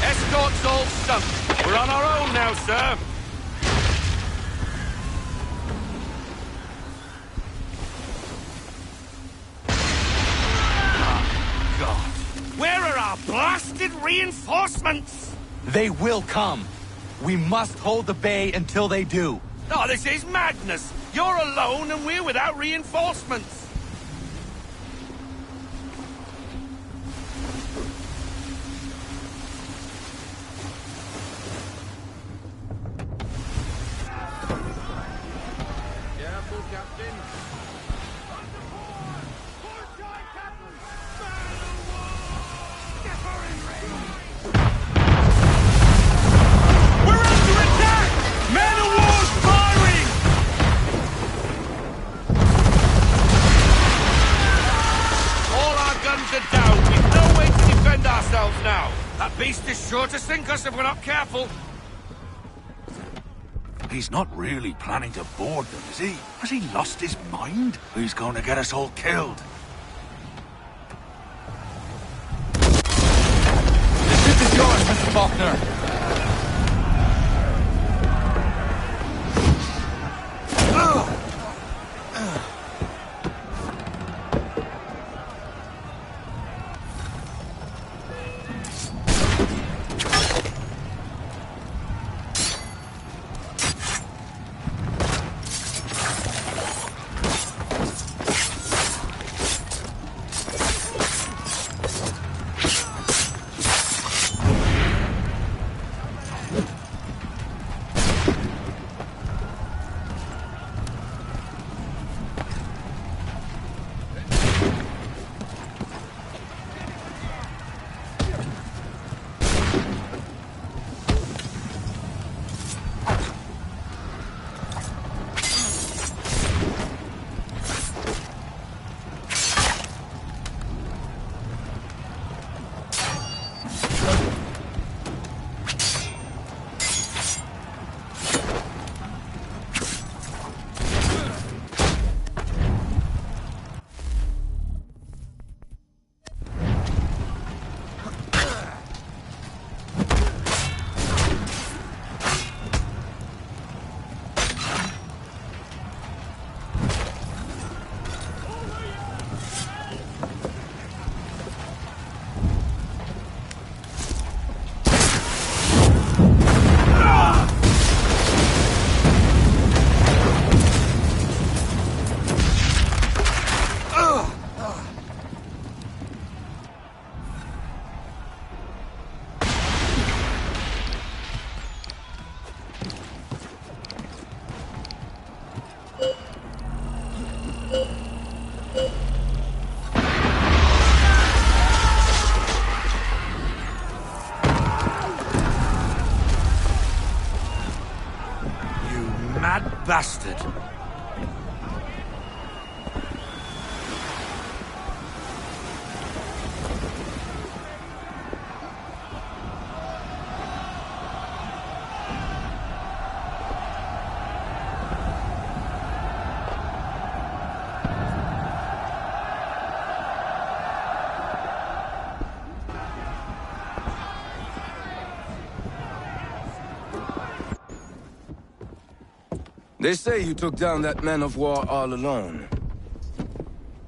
Escort's all sunk. We're on our own now, sir. God. Where are our blasted reinforcements? They will come. We must hold the bay until they do. Oh, this is madness! You're alone and we're without reinforcements! Careful, Captain. We're under attack! Man of war's firing! All our guns are down. We've no way to defend ourselves now. That beast is sure to sink us if we're not careful. He's not really planning to board them, is he? Has he lost his mind? He's going to get us all killed. The ship is yours, Mr. Faulkner. Bastard! They say you took down that man of war all alone.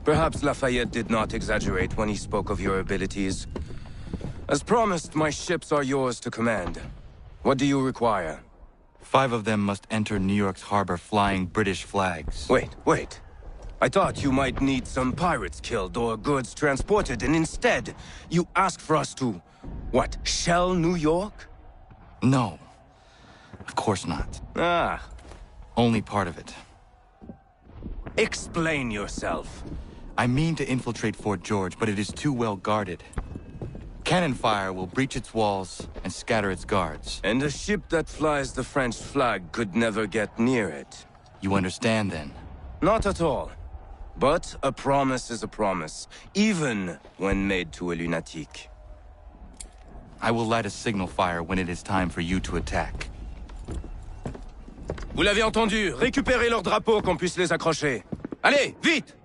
Perhaps Lafayette did not exaggerate when he spoke of your abilities. As promised, my ships are yours to command. What do you require? 5 of them must enter New York's harbor flying British flags. Wait. I thought you might need some pirates killed or goods transported, and instead, you ask for us to, what, shell New York? No. Of course not. Ah. Only part of it. Explain yourself. I mean to infiltrate Fort George, but it is too well guarded. Cannon fire will breach its walls and scatter its guards. And a ship that flies the French flag could never get near it. You understand, then? Not at all. But a promise is a promise, even when made to a lunatic. I will light a signal fire when it is time for you to attack. Vous l'avez entendu, récupérez leurs drapeaux qu'on puisse les accrocher. Allez, vite!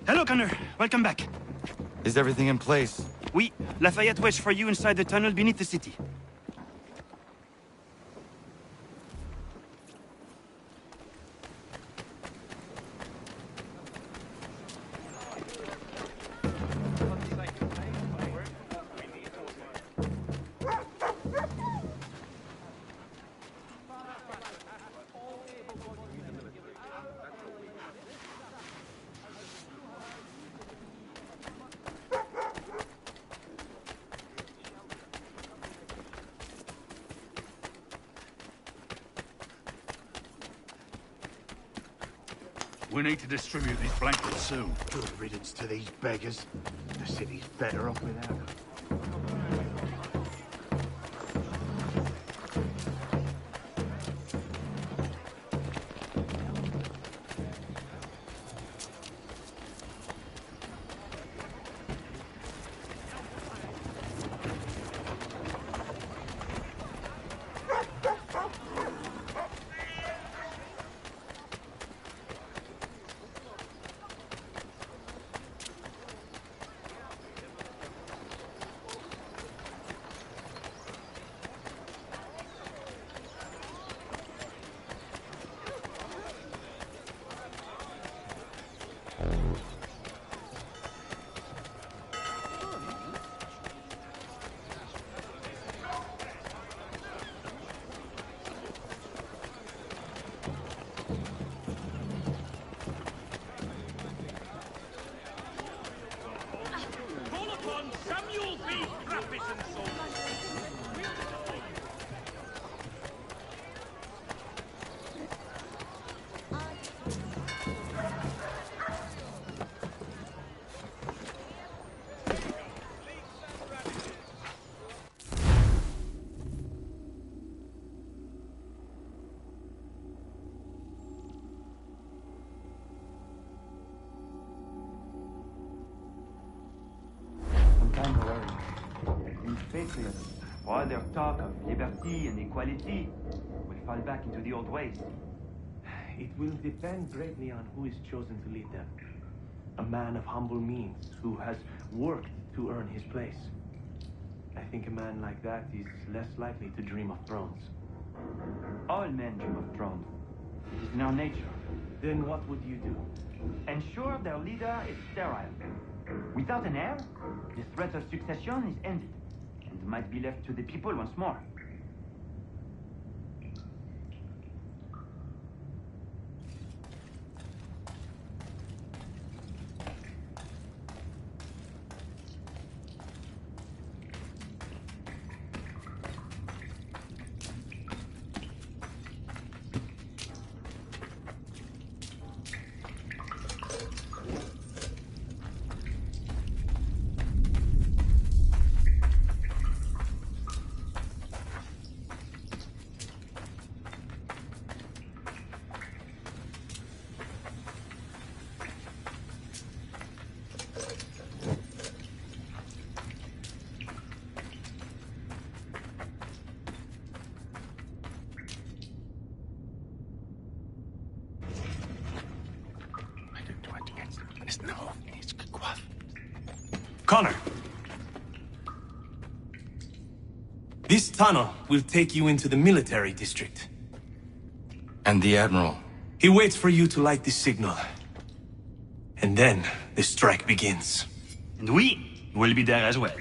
Hello, Connor. Welcome back. Is everything in place? Oui. Lafayette waits for you inside the tunnel beneath the city. We need to distribute these blankets soon. Good riddance to these beggars. The city's better off without them. patriots, for all their talk of liberty and equality, will fall back into the old ways. It will depend greatly on who is chosen to lead them. A man of humble means, who has worked to earn his place. I think a man like that is less likely to dream of thrones. All men dream of thrones. It is in our nature. Then what would you do? Ensure their leader is sterile. Without an heir, the threat of succession is ended, and might be left to the people once more. Connor! This tunnel will take you into the military district. And the Admiral? He waits for you to light the signal. And then the strike begins. And we will be there as well.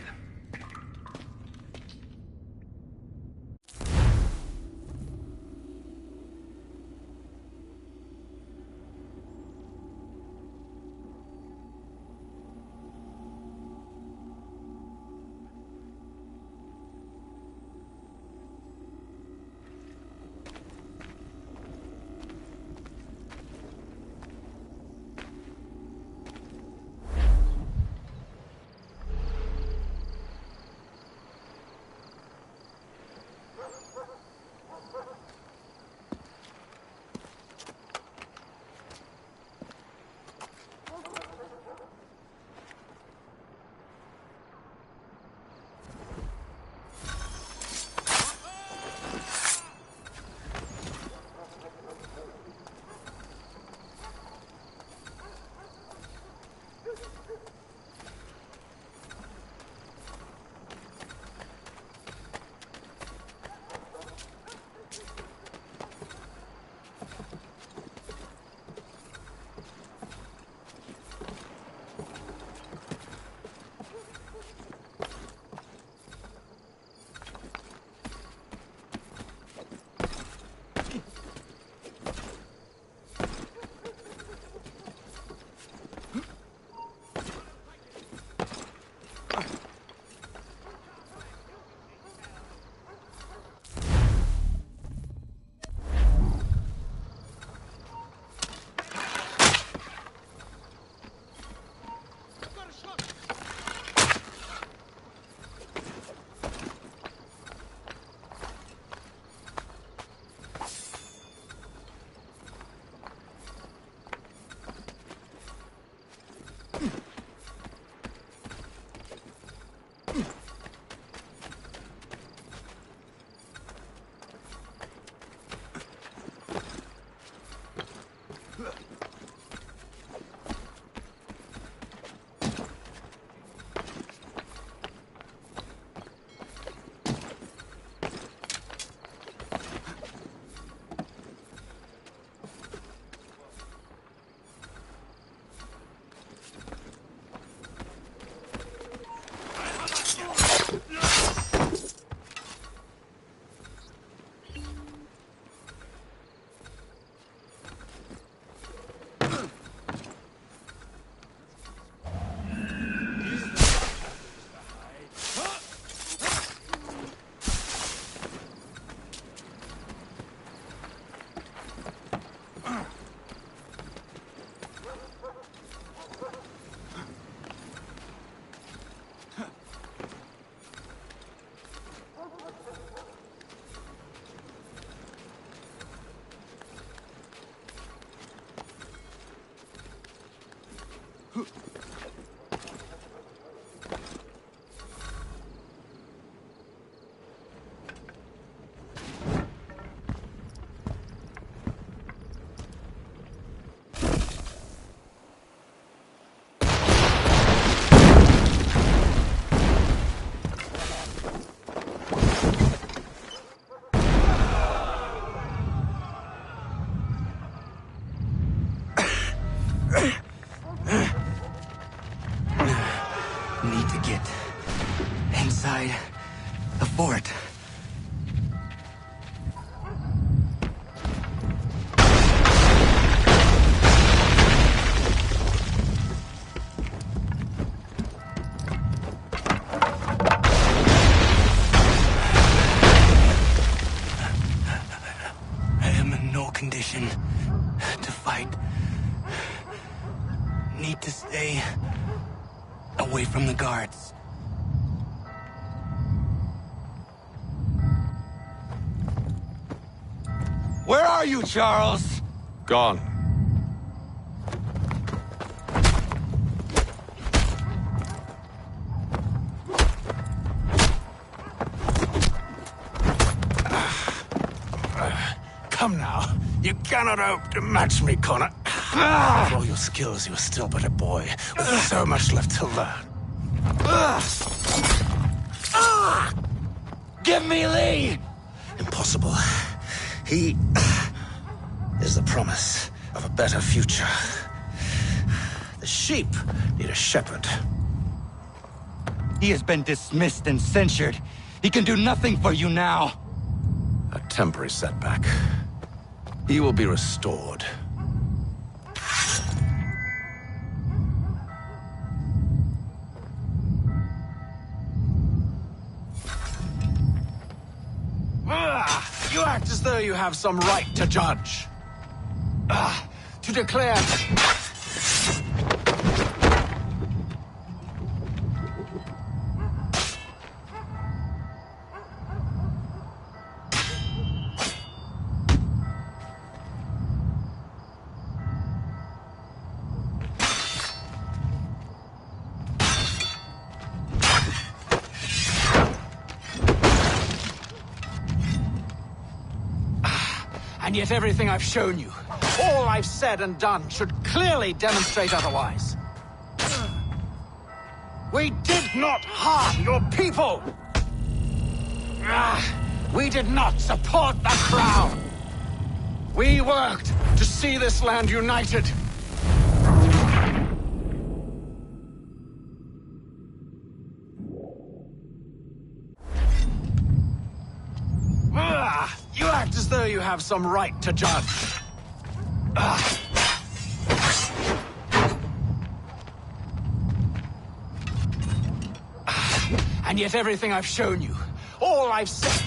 Need to get inside the fort. I am in no condition to fight. Need to stay away from the guards. Where are you, Charles? Gone. Come now. You cannot hope to match me, Connor. For all your skills, you are still but a boy, with so much left to learn. Give me Lee! Impossible. He is the promise of a better future. The sheep need a shepherd. He has been dismissed and censured. He can do nothing for you now. A temporary setback. He will be restored. You act as though you have some right to judge. To declare... And yet everything I've shown you, all I've said and done, should clearly demonstrate otherwise. We did not harm your people! We did not support the Crown! We worked to see this land united! You act as though you have some right to judge. And yet everything I've shown you, all I've said...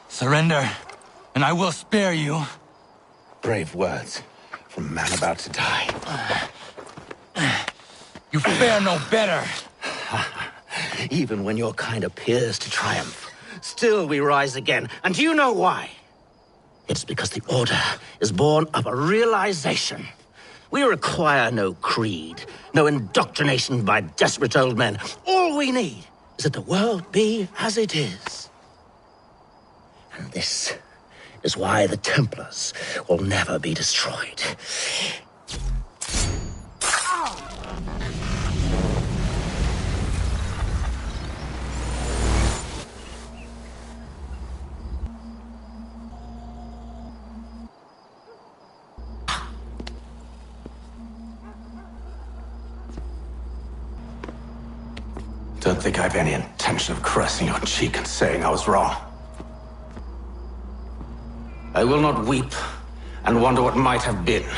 Surrender, and I will spare you. Brave words from a man about to die. You fare no better. Even when your kind appears to triumph, still we rise again. And do you know why? It's because the Order is born of a realization. We require no creed, no indoctrination by desperate old men. All we need is that the world be as it is. And this is why the Templars will never be destroyed. Don't think I've any intention of caressing your cheek and saying I was wrong. I will not weep and wonder what might have been.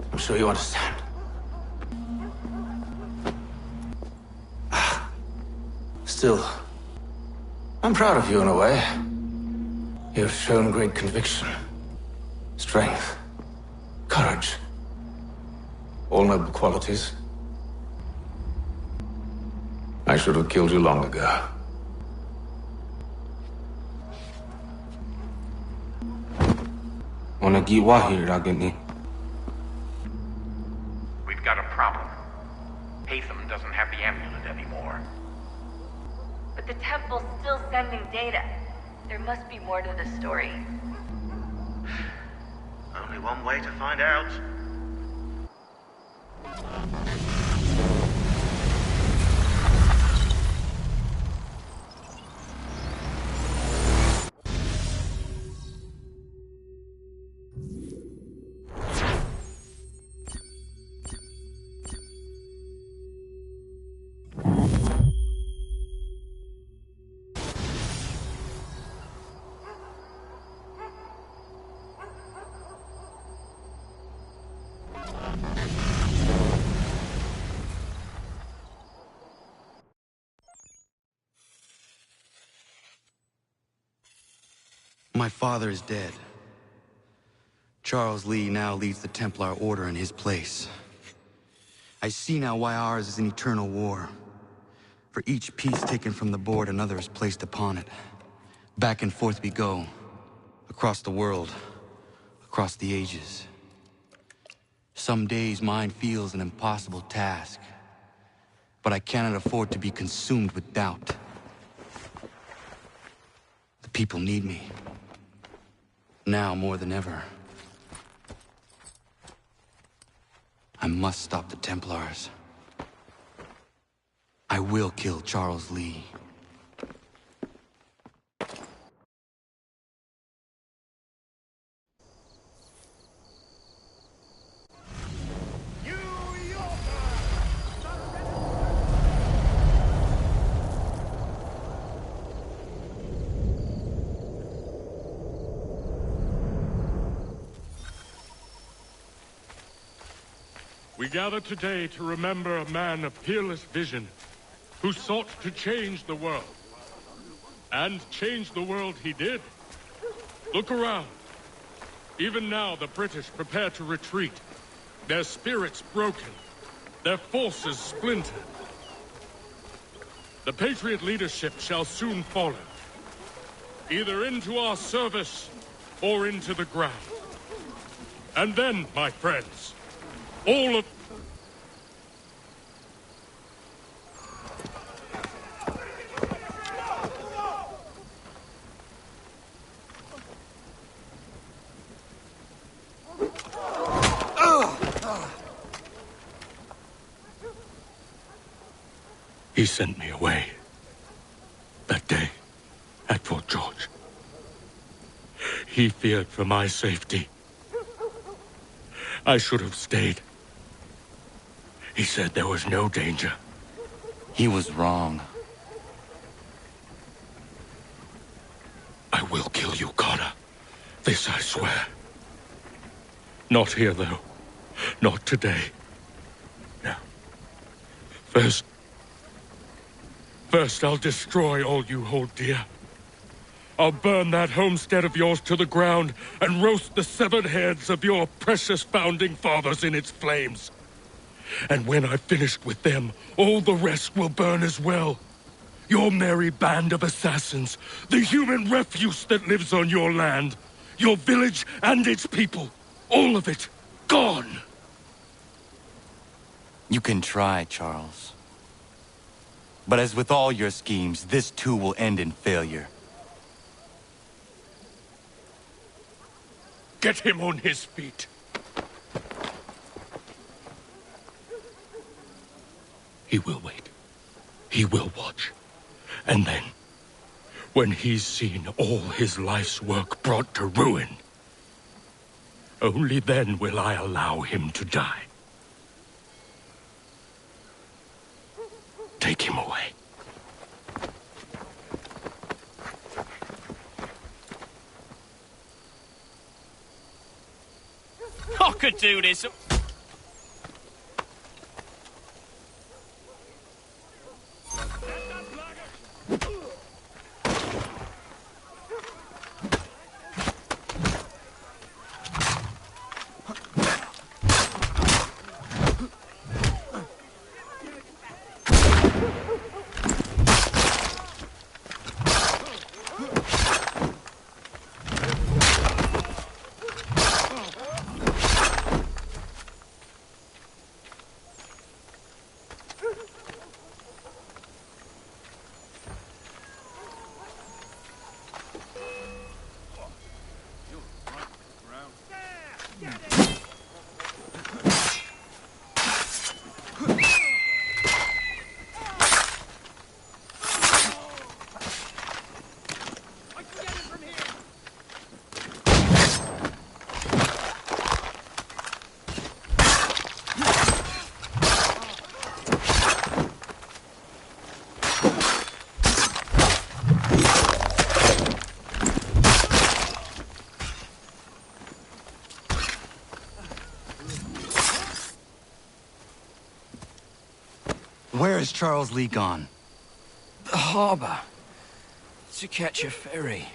I'm sure you understand. Still, I'm proud of you in a way. You've shown great conviction, strength, courage. All noble qualities. I should have killed you long ago. Wanna get Wahir, Agni? We've got a problem. Haytham doesn't have the amulet anymore. But the temple's still sending data. There must be more to the story. Only one way to find out. My father is dead. Charles Lee now leads the Templar Order in his place. I see now why ours is an eternal war. For each piece taken from the board, another is placed upon it. Back and forth we go. Across the world. Across the ages. Some days mine feels an impossible task. But I cannot afford to be consumed with doubt. The people need me. Now more than ever. I must stop the Templars. I will kill Charles Lee. We gather today to remember a man of peerless vision who sought to change the world. And change the world he did. Look around. Even now the British prepare to retreat. Their spirits broken. Their forces splintered. The Patriot leadership shall soon follow. Either into our service or into the ground. And then, my friends, all of... He sent me away. That day, at Fort George. He feared for my safety. I should have stayed. He said there was no danger. He was wrong. I will kill you, Connor. This I swear. Not here, though. Not today. No. First, I'll destroy all you hold dear. I'll burn that homestead of yours to the ground and roast the severed heads of your precious founding fathers in its flames. And when I've finished with them, all the rest will burn as well. Your merry band of assassins, the human refuse that lives on your land, your village and its people, all of it, gone. You can try, Charles. But as with all your schemes, this too will end in failure. Get him on his feet. He will wait. He will watch. And then, when he's seen all his life's work brought to ruin, only then will I allow him to die. Take him away. I could do this. Where is Charles Lee gone? The harbor. To catch a ferry.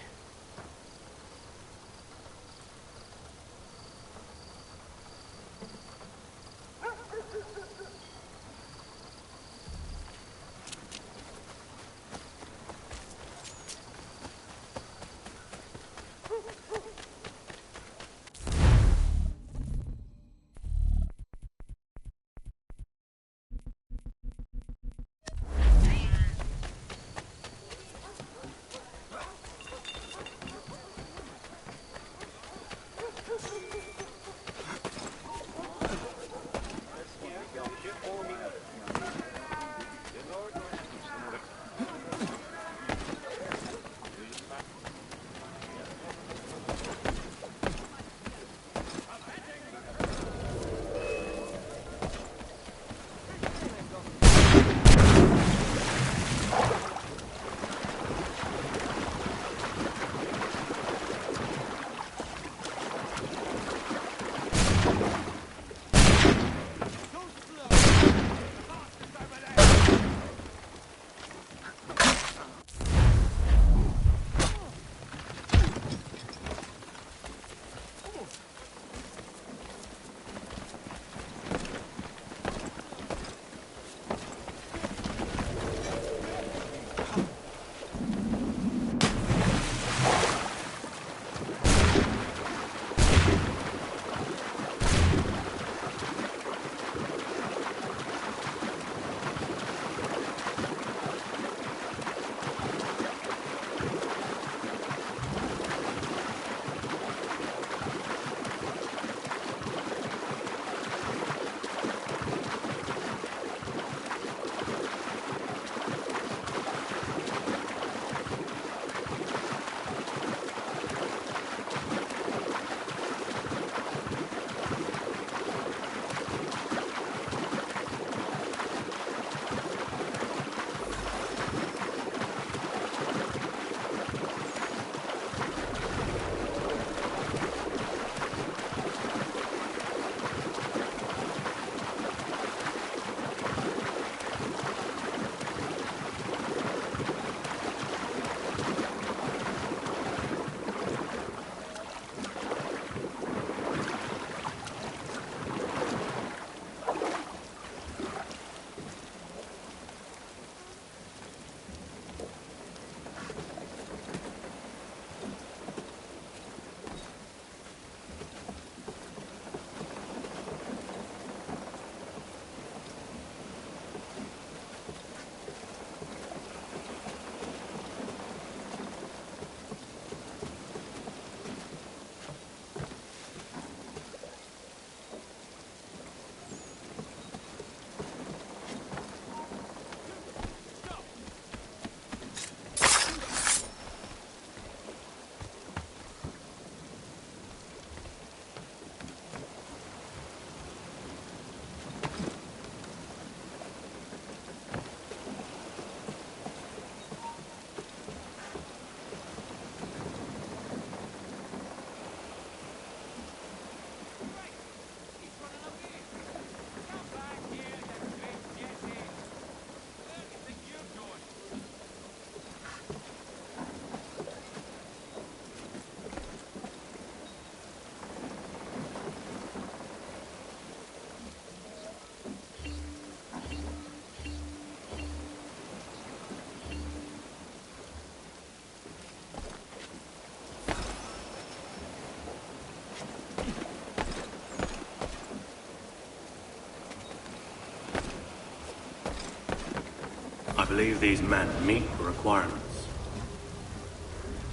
I believe these men meet the requirements.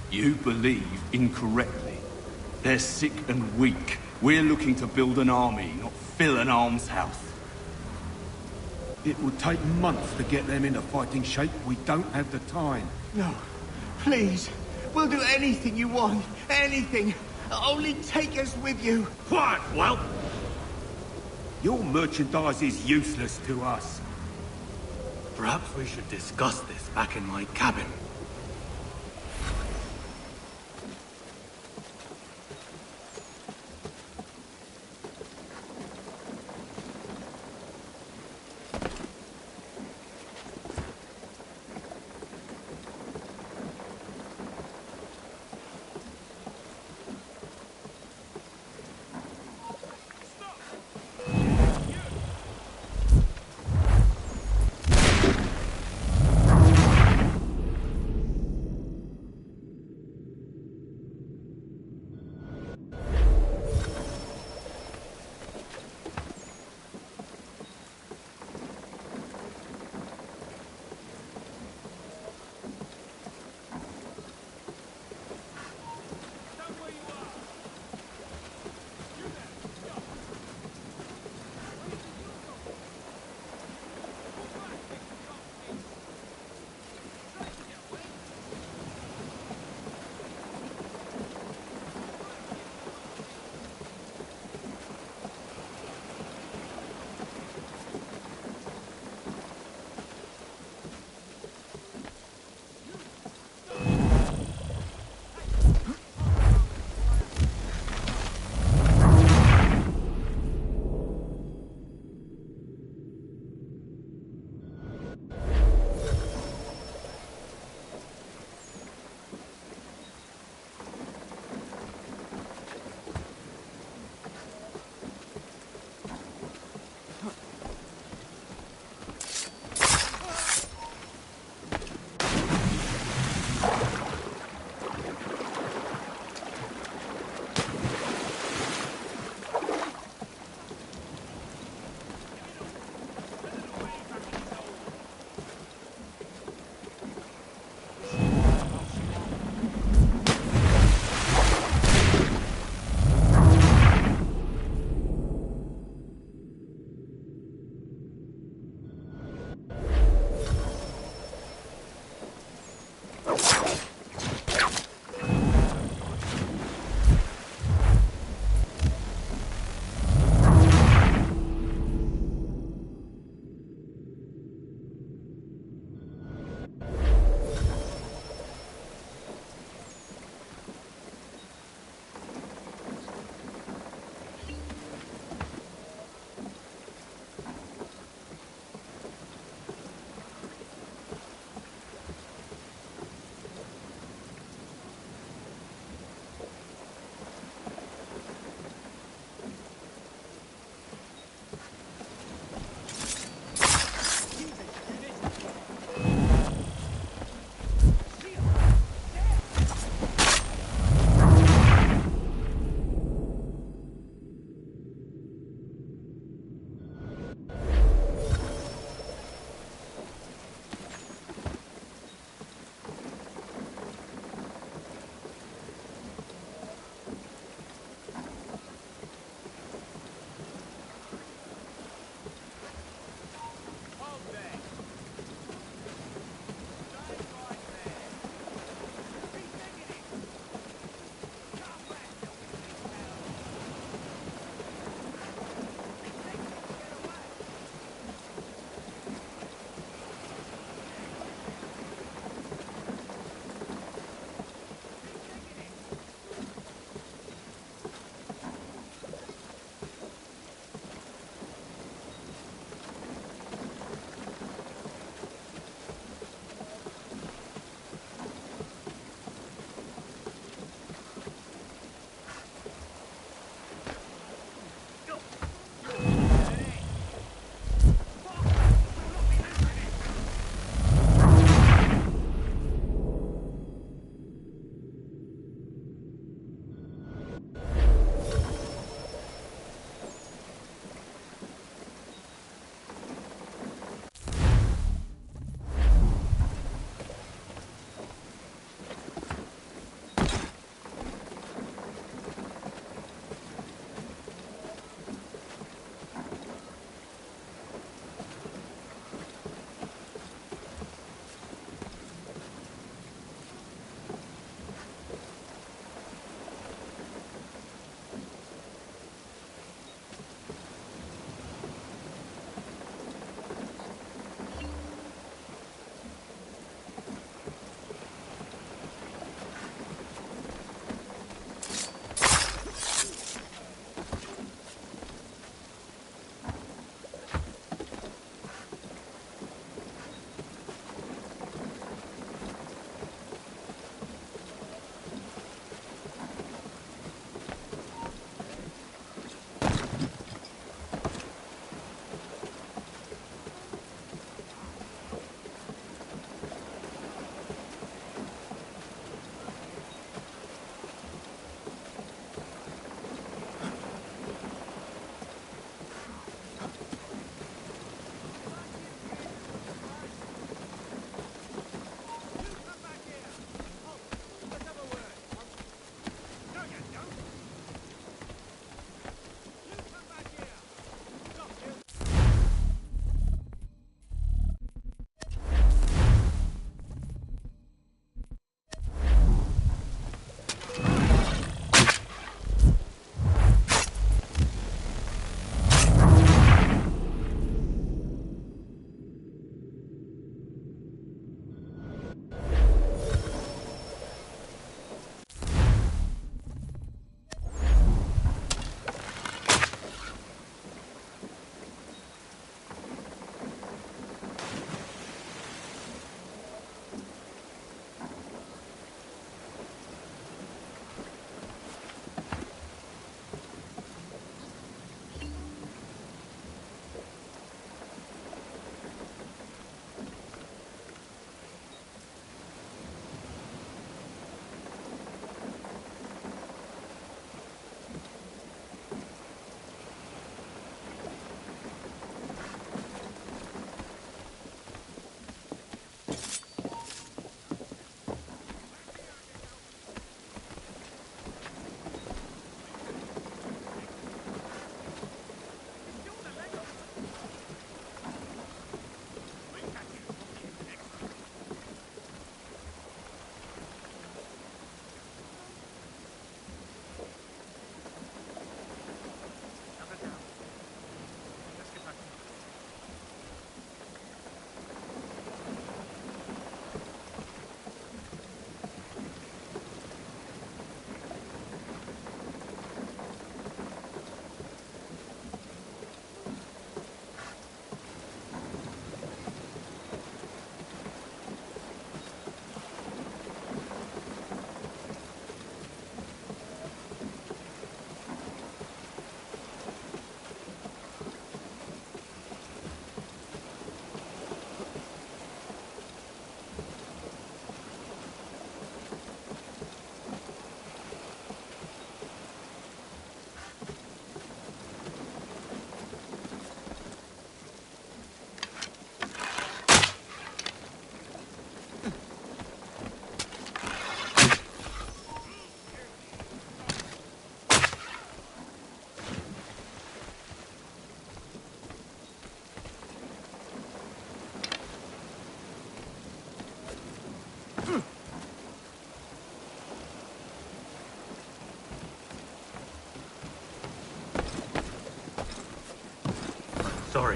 You believe incorrectly. They're sick and weak. We're looking to build an army, not fill an almshouse. It would take months to get them into fighting shape. We don't have the time. No. Please. We'll do anything you want. Anything. Only take us with you. Quiet, whelp! Your merchandise is useless to us. Perhaps we should discuss this back in my cabin.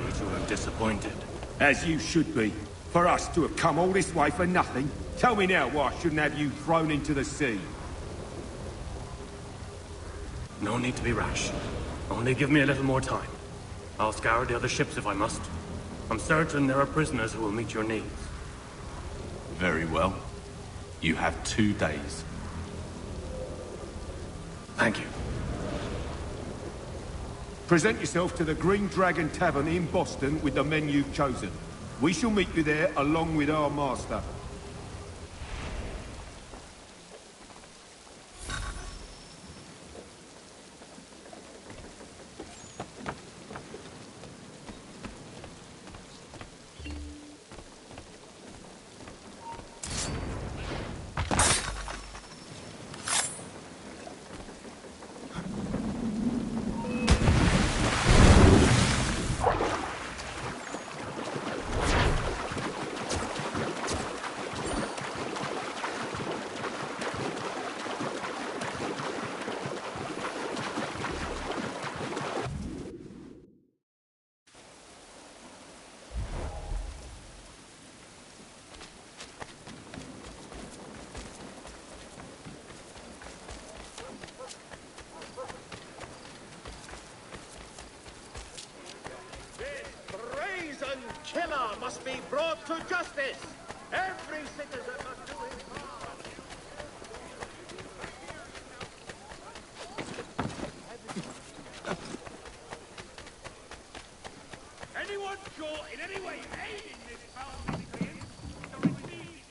sorry to have disappointed. As you should be. For us to have come all this way for nothing. Tell me now why I shouldn't have you thrown into the sea. No need to be rash. Only give me a little more time. I'll scour the other ships if I must. I'm certain there are prisoners who will meet your needs. Very well. You have 2 days. Thank you. Present yourself to the Green Dragon Tavern in Boston with the men you've chosen. We shall meet you there along with our master. Killer must be brought to justice! Every citizen must do his part! Anyone caught in any way aiding this foul miscreant to receive...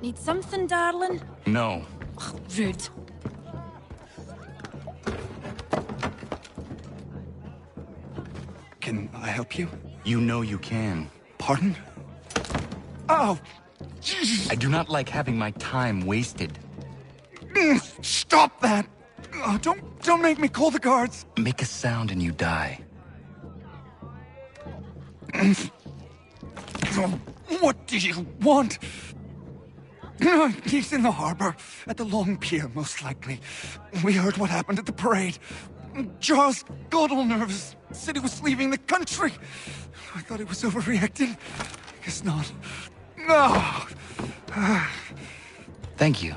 Need something, darling? No. Rude. Can I help you? You know you can. Pardon? Oh! Jesus. I do not like having my time wasted. Stop that! Oh, don't make me call the guards! Make a sound and you die. What do you want? He's in the harbor, at the Long Pier, most likely. We heard what happened at the parade. Charles got all nervous, said he was leaving the country. I thought he was overreacting. Guess not. No. Thank you.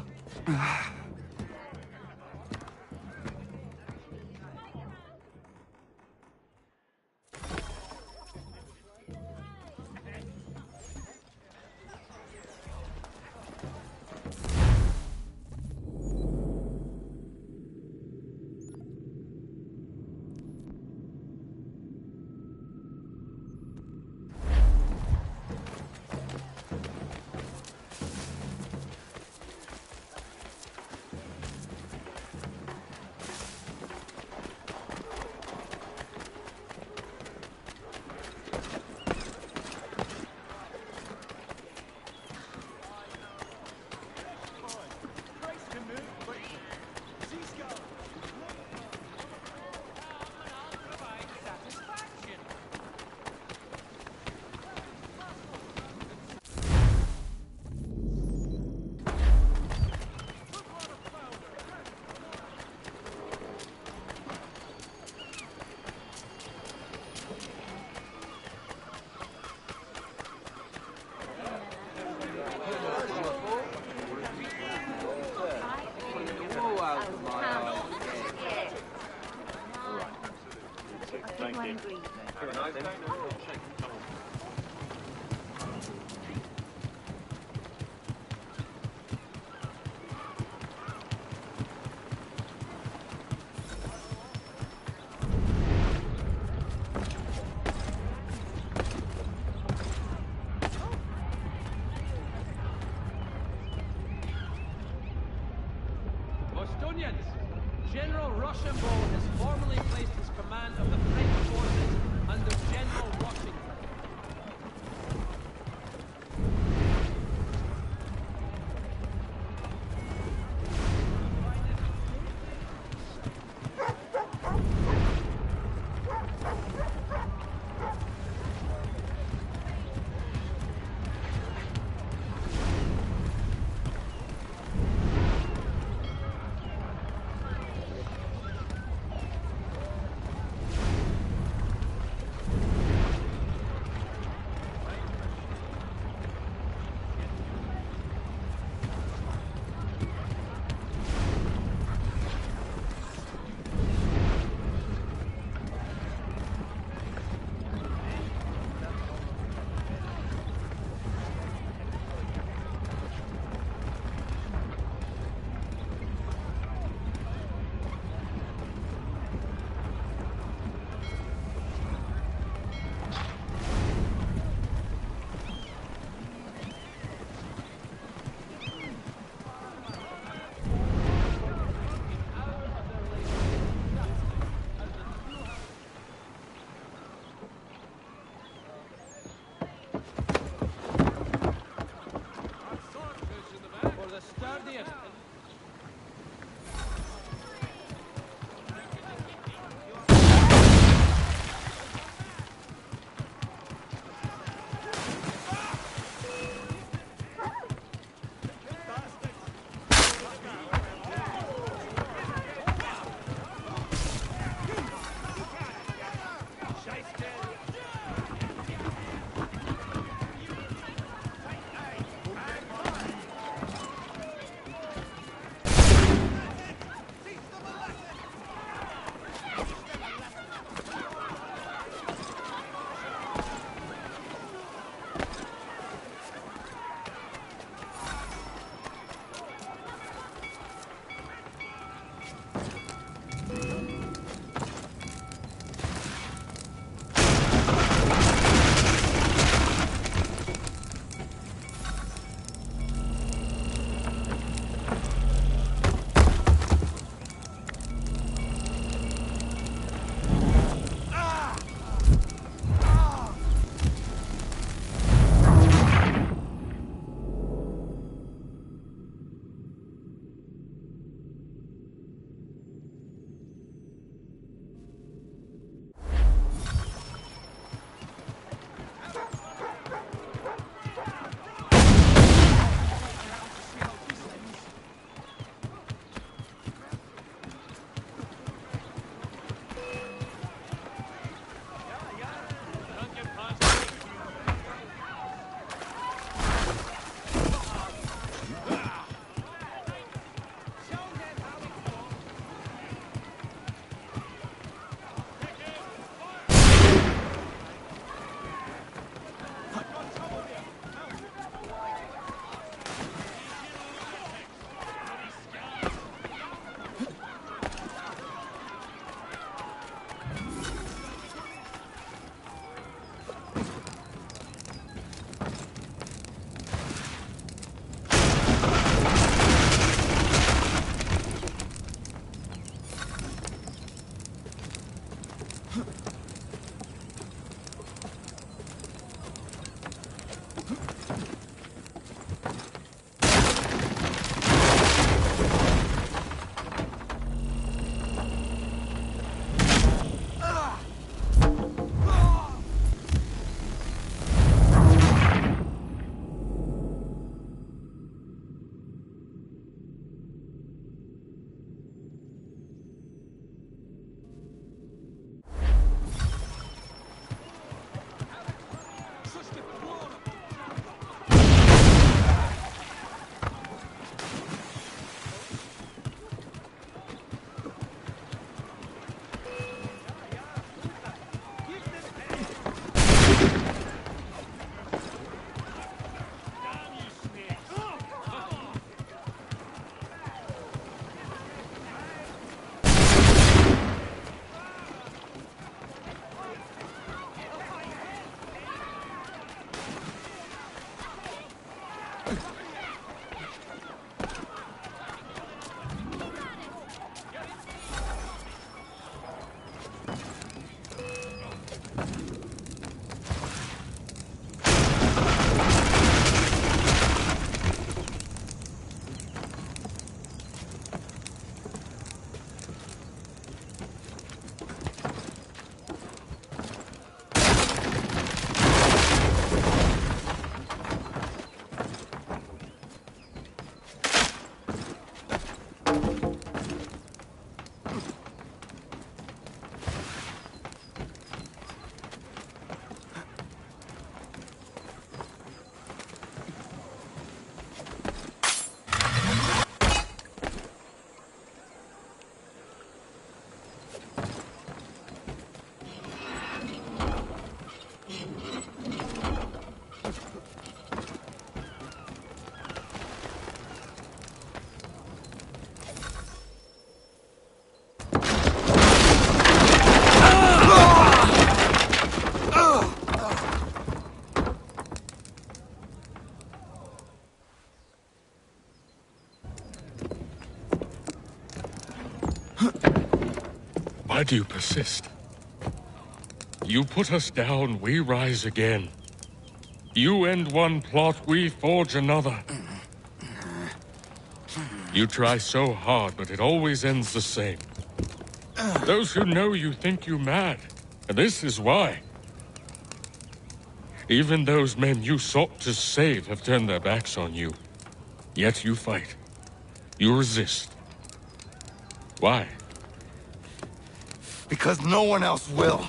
General Rochambeau has formally placed his command of the French forces under General Washington. Why do you persist? You put us down, we rise again. You end one plot, we forge another. You try so hard, but it always ends the same. Those who know you think you mad, and this is why. Even those men you sought to save have turned their backs on you. Yet you fight. You resist. Why? Because no one else will.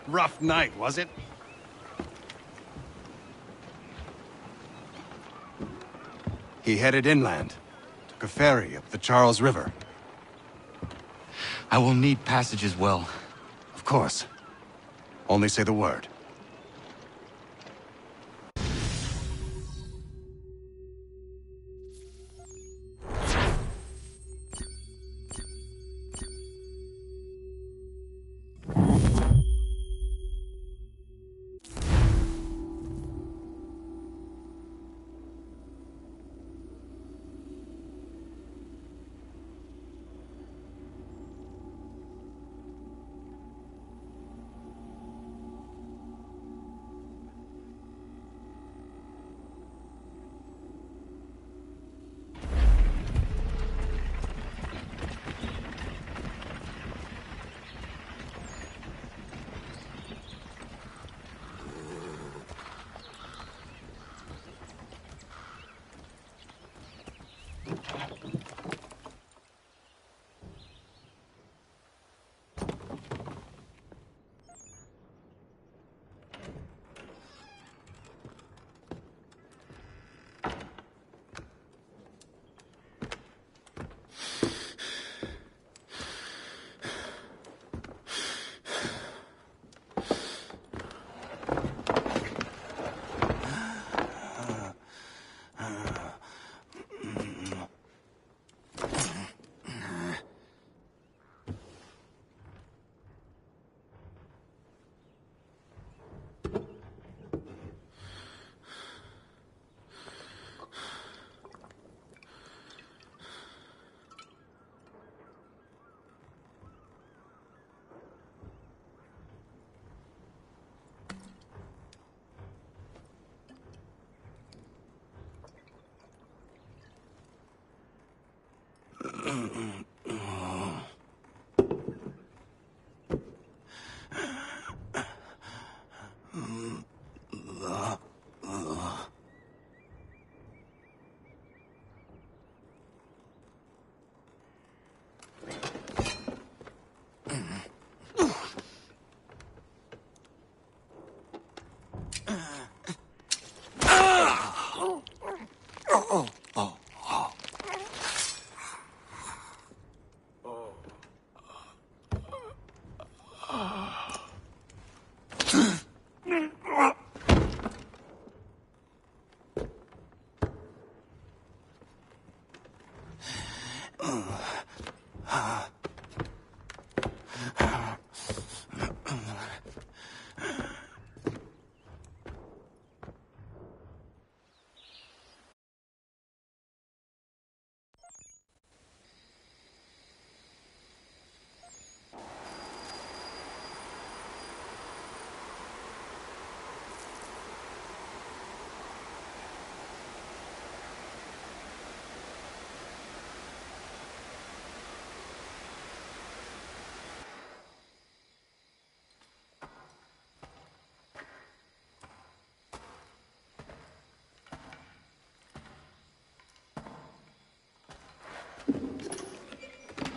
Rough night, was it? He headed inland. Took a ferry up the Charles River. I will need passage as well. Of course. Only say the word.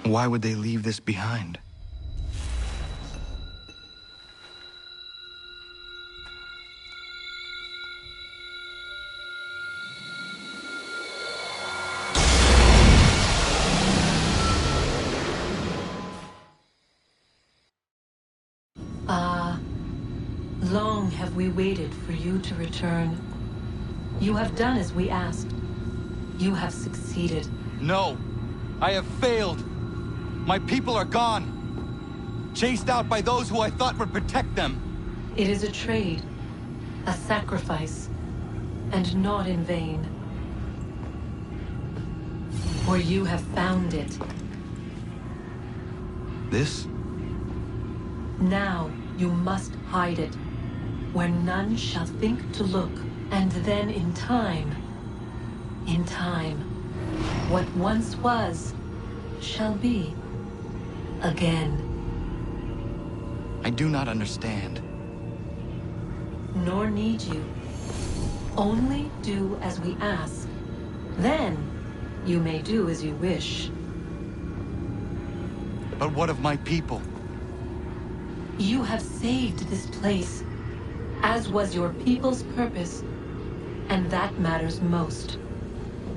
Why would they leave this behind? Long have we waited for you to return. You have done as we asked. You have succeeded. No! I have failed! My people are gone! Chased out by those who I thought would protect them! It is a trade, a sacrifice, and not in vain. For you have found it. This? Now you must hide it, where none shall think to look, and then in time, what once was, shall be again. I do not understand. Nor need you. Only do as we ask. Then, you may do as you wish. But what of my people? You have saved this place, as was your people's purpose, and that matters most.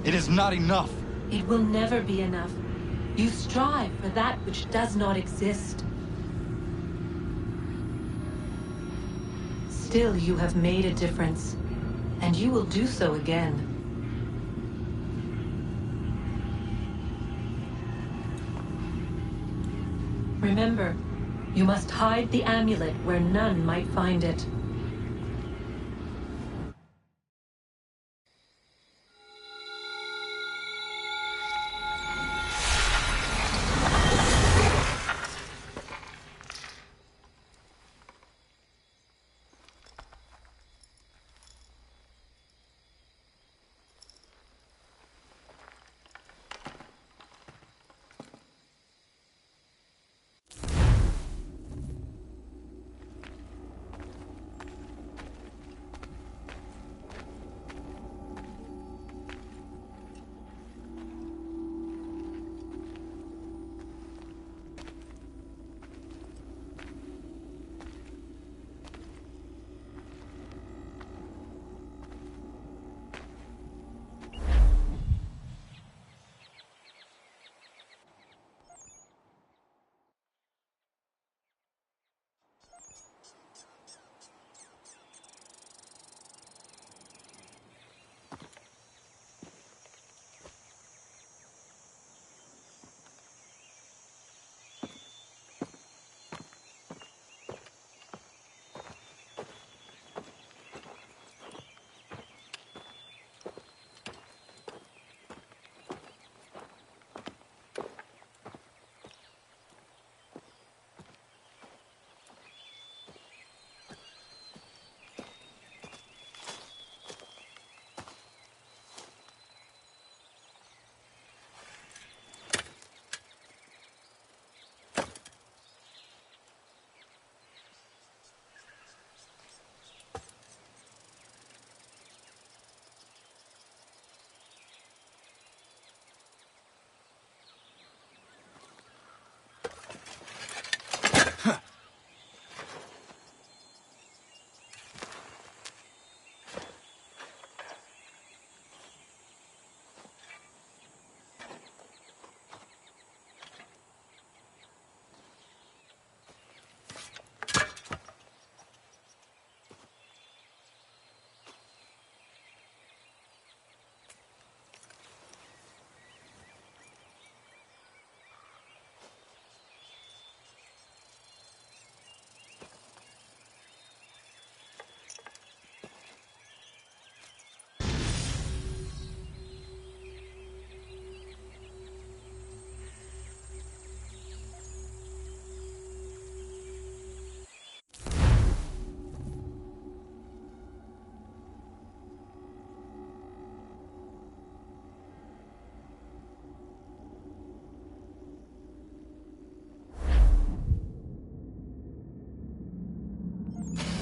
It is not enough. It will never be enough. You strive for that which does not exist. Still, you have made a difference, and you will do so again. Remember, you must hide the amulet where none might find it.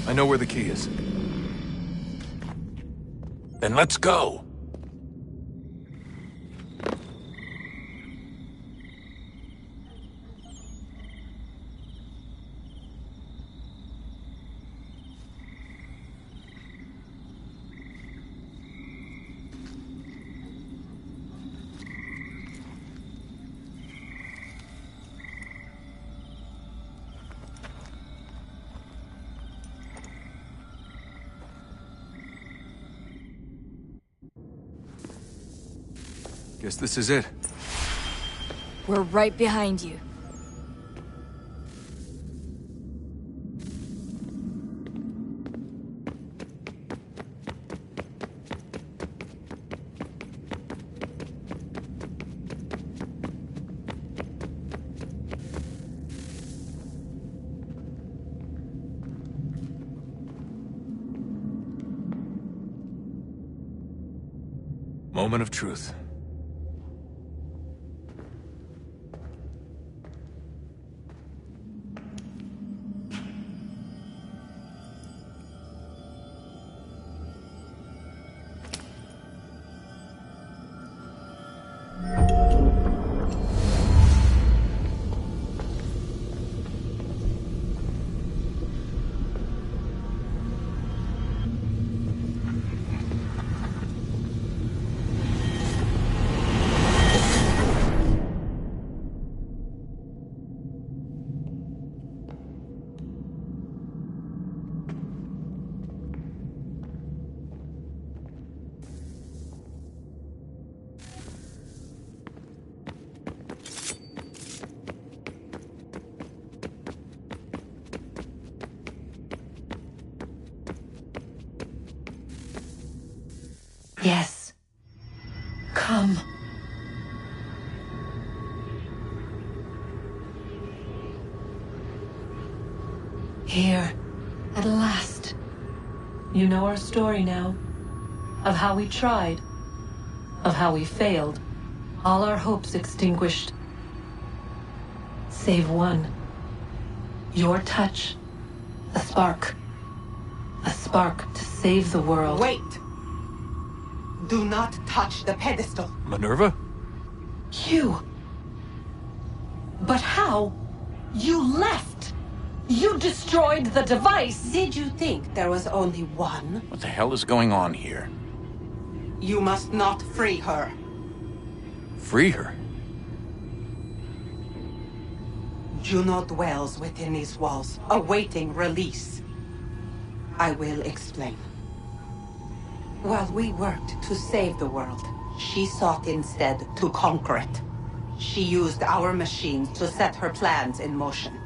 I know where the key is. Then let's go! Guess this is it. We're right behind you. Moment of truth. Yes. Come. Here, at last. You know our story now. Of how we tried. Of how we failed. All our hopes extinguished. Save one. Your touch. A spark. A spark to save the world. Wait! Do not touch the pedestal. Minerva? You. But how? You left. You destroyed the device. Did you think there was only one? What the hell is going on here? You must not free her. Free her? Juno dwells within these walls, awaiting release. I will explain. While we worked to save the world, she sought instead to conquer it. She used our machines to set her plans in motion.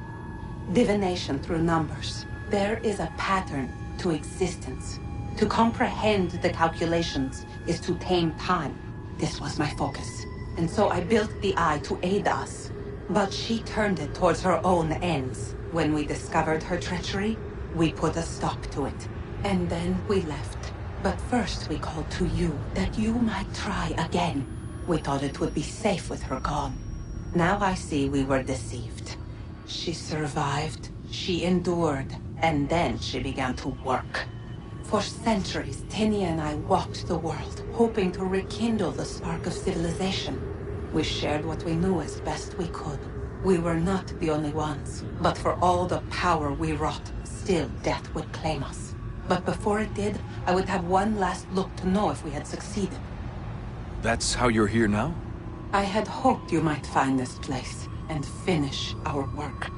Divination through numbers. There is a pattern to existence. To comprehend the calculations is to tame time. This was my focus. And so I built the Eye to aid us. But she turned it towards her own ends. When we discovered her treachery, we put a stop to it. And then we left. But first we called to you, that you might try again. We thought it would be safe with her gone. Now I see we were deceived. She survived, she endured, and then she began to work. For centuries, Tinia and I walked the world, hoping to rekindle the spark of civilization. We shared what we knew as best we could. We were not the only ones, but for all the power we wrought, still death would claim us. But before it did, I would have one last look to know if we had succeeded. That's how you're here now? I had hoped you might find this place and finish our work.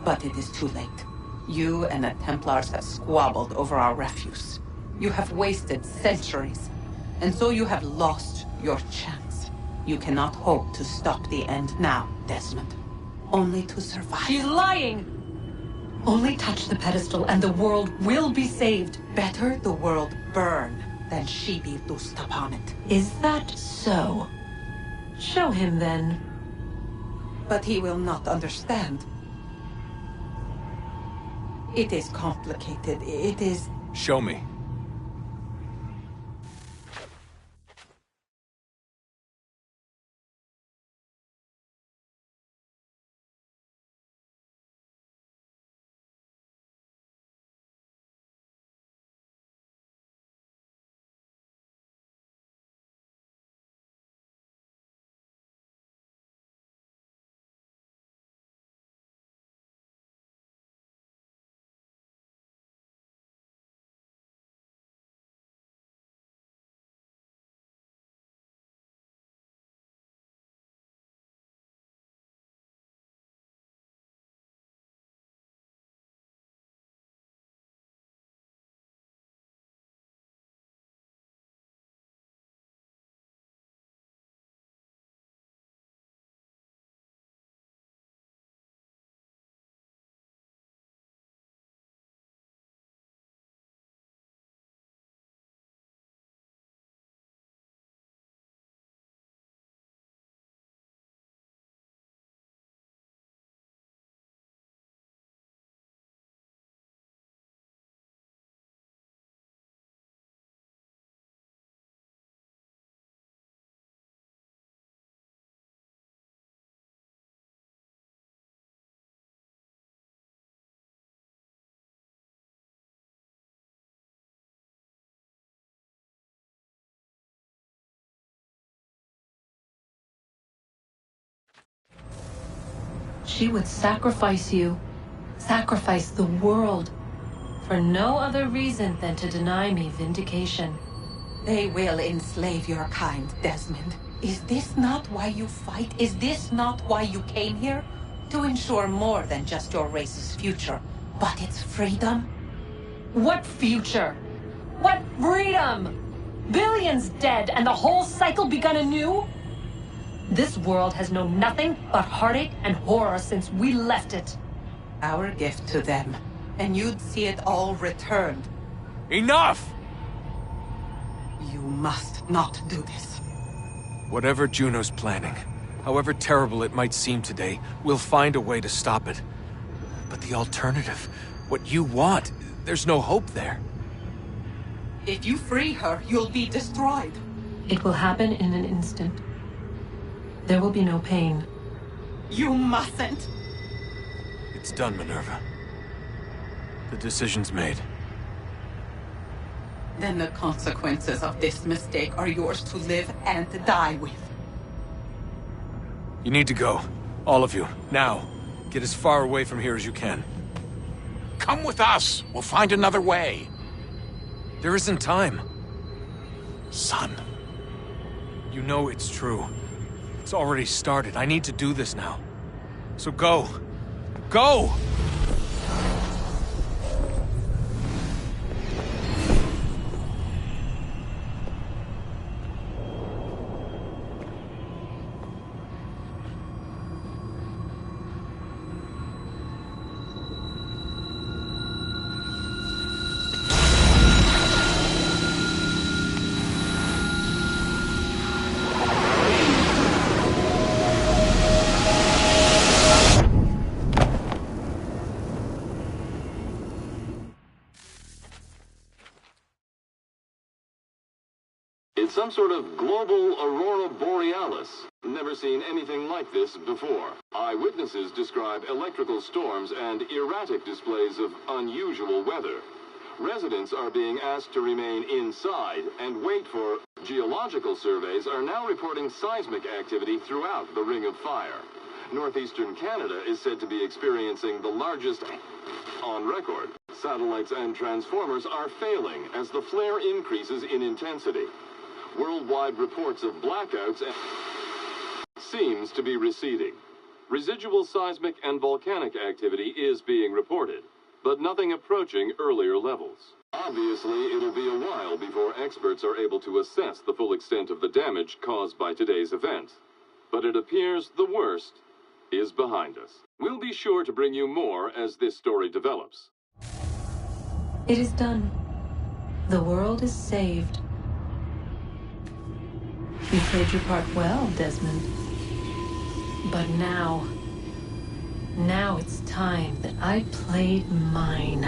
But it is too late. You and the Templars have squabbled over our refuse. You have wasted centuries, and so you have lost your chance. You cannot hope to stop the end now, Desmond. Only to survive. She's lying! Only touch the pedestal and the world will be saved. Better the world burn than she be loosed upon it. Is that so? Show him then. But he will not understand. It is complicated. It is... Show me. She would sacrifice you, sacrifice the world, for no other reason than to deny me vindication. They will enslave your kind, Desmond. Is this not why you fight? Is this not why you came here? To ensure more than just your race's future, but its freedom? What future? What freedom? Billions dead and the whole cycle begun anew? This world has known nothing but heartache and horror since we left it. Our gift to them, and you'd see it all returned. Enough! You must not do this. Whatever Juno's planning, however terrible it might seem today, we'll find a way to stop it. But the alternative, what you want, there's no hope there. If you free her, you'll be destroyed. It will happen in an instant. There will be no pain. You mustn't. It's done, Minerva. The decision's made. Then the consequences of this mistake are yours to live and die with. You need to go. All of you. Now. Get as far away from here as you can. Come with us. We'll find another way. There isn't time. Son. You know it's true. It's already started. I need to do this now. So go. Go! It's some sort of global aurora borealis. Never seen anything like this before. Eyewitnesses describe electrical storms and erratic displays of unusual weather. Residents are being asked to remain inside and wait for... Geological surveys are now reporting seismic activity throughout the Ring of Fire. Northeastern Canada is said to be experiencing the largest on record. Satellites and transformers are failing as the flare increases in intensity. Worldwide reports of blackouts seems to be receding. Residual seismic and volcanic activity is being reported, but nothing approaching earlier levels. Obviously, it'll be a while before experts are able to assess the full extent of the damage caused by today's event. But it appears the worst is behind us. We'll be sure to bring you more as this story develops. It is done. The world is saved. You played your part well, Desmond. But now it's time that I played mine.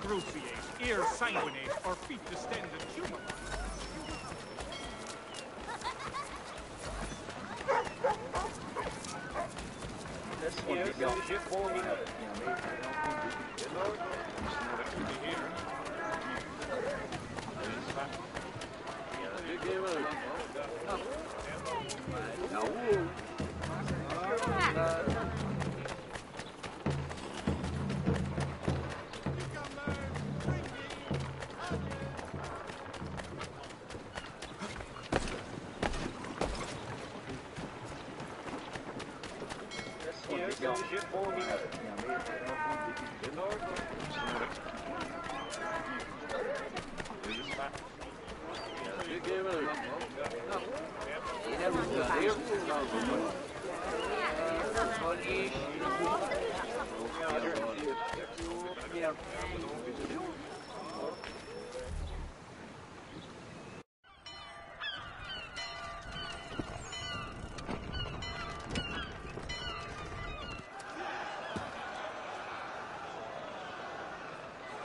cruciate, ear sanguinate, or feet distended tumor.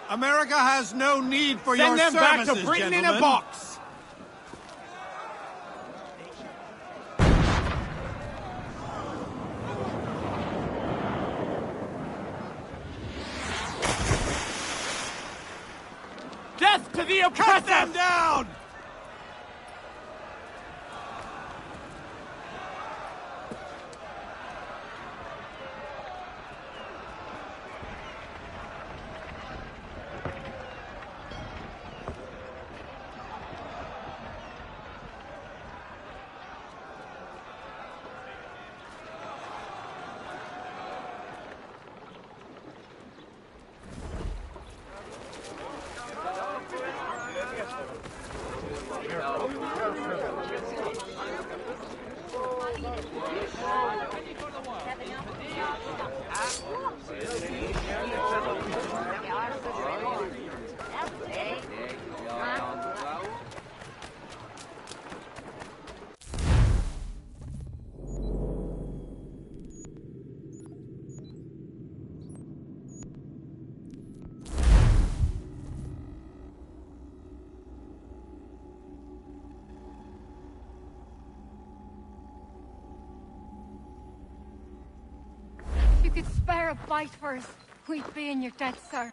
America has no need for Send your them services, back to Britain in a gentlemen. box! Death to the oppressor! Cut them down! If you could spare a bite for us, we'd be in your debt, sir.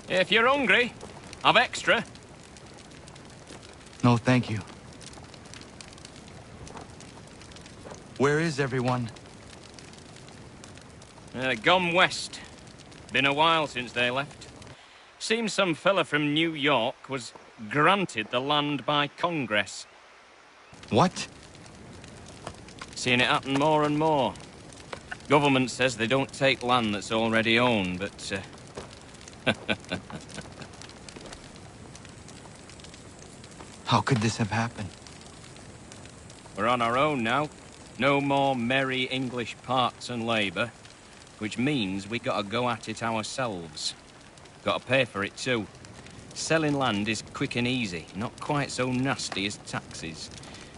If you're hungry, I've extra. No, thank you. Where is everyone? Gone west. Been a while since they left. Seems some fella from New York was granted the land by Congress. What? Seeing it happen more and more. Government says they don't take land that's already owned, but... How could this have happened? We're on our own now. No more merry English parts and labour. Which means we gotta go at it ourselves. Gotta pay for it too. Selling land is quick and easy, not quite so nasty as taxes.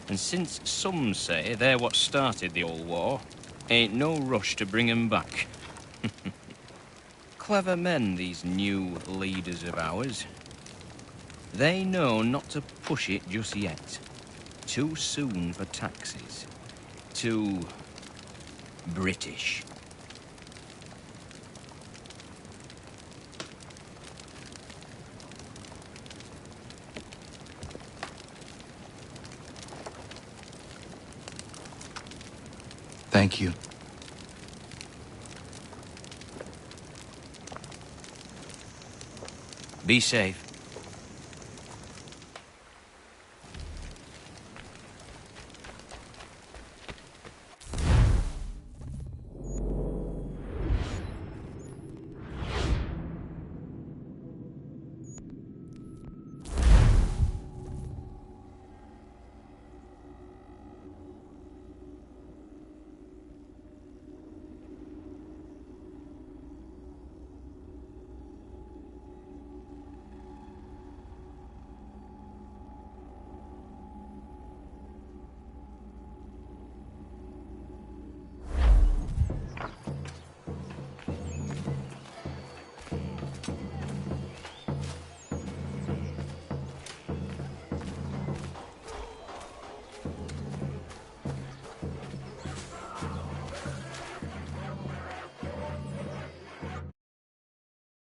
And since some say they're what started the old war, ain't no rush to bring 'em back. Clever men, these new leaders of ours. They know not to push it just yet. Too soon for taxes. too British. Thank you. Be safe.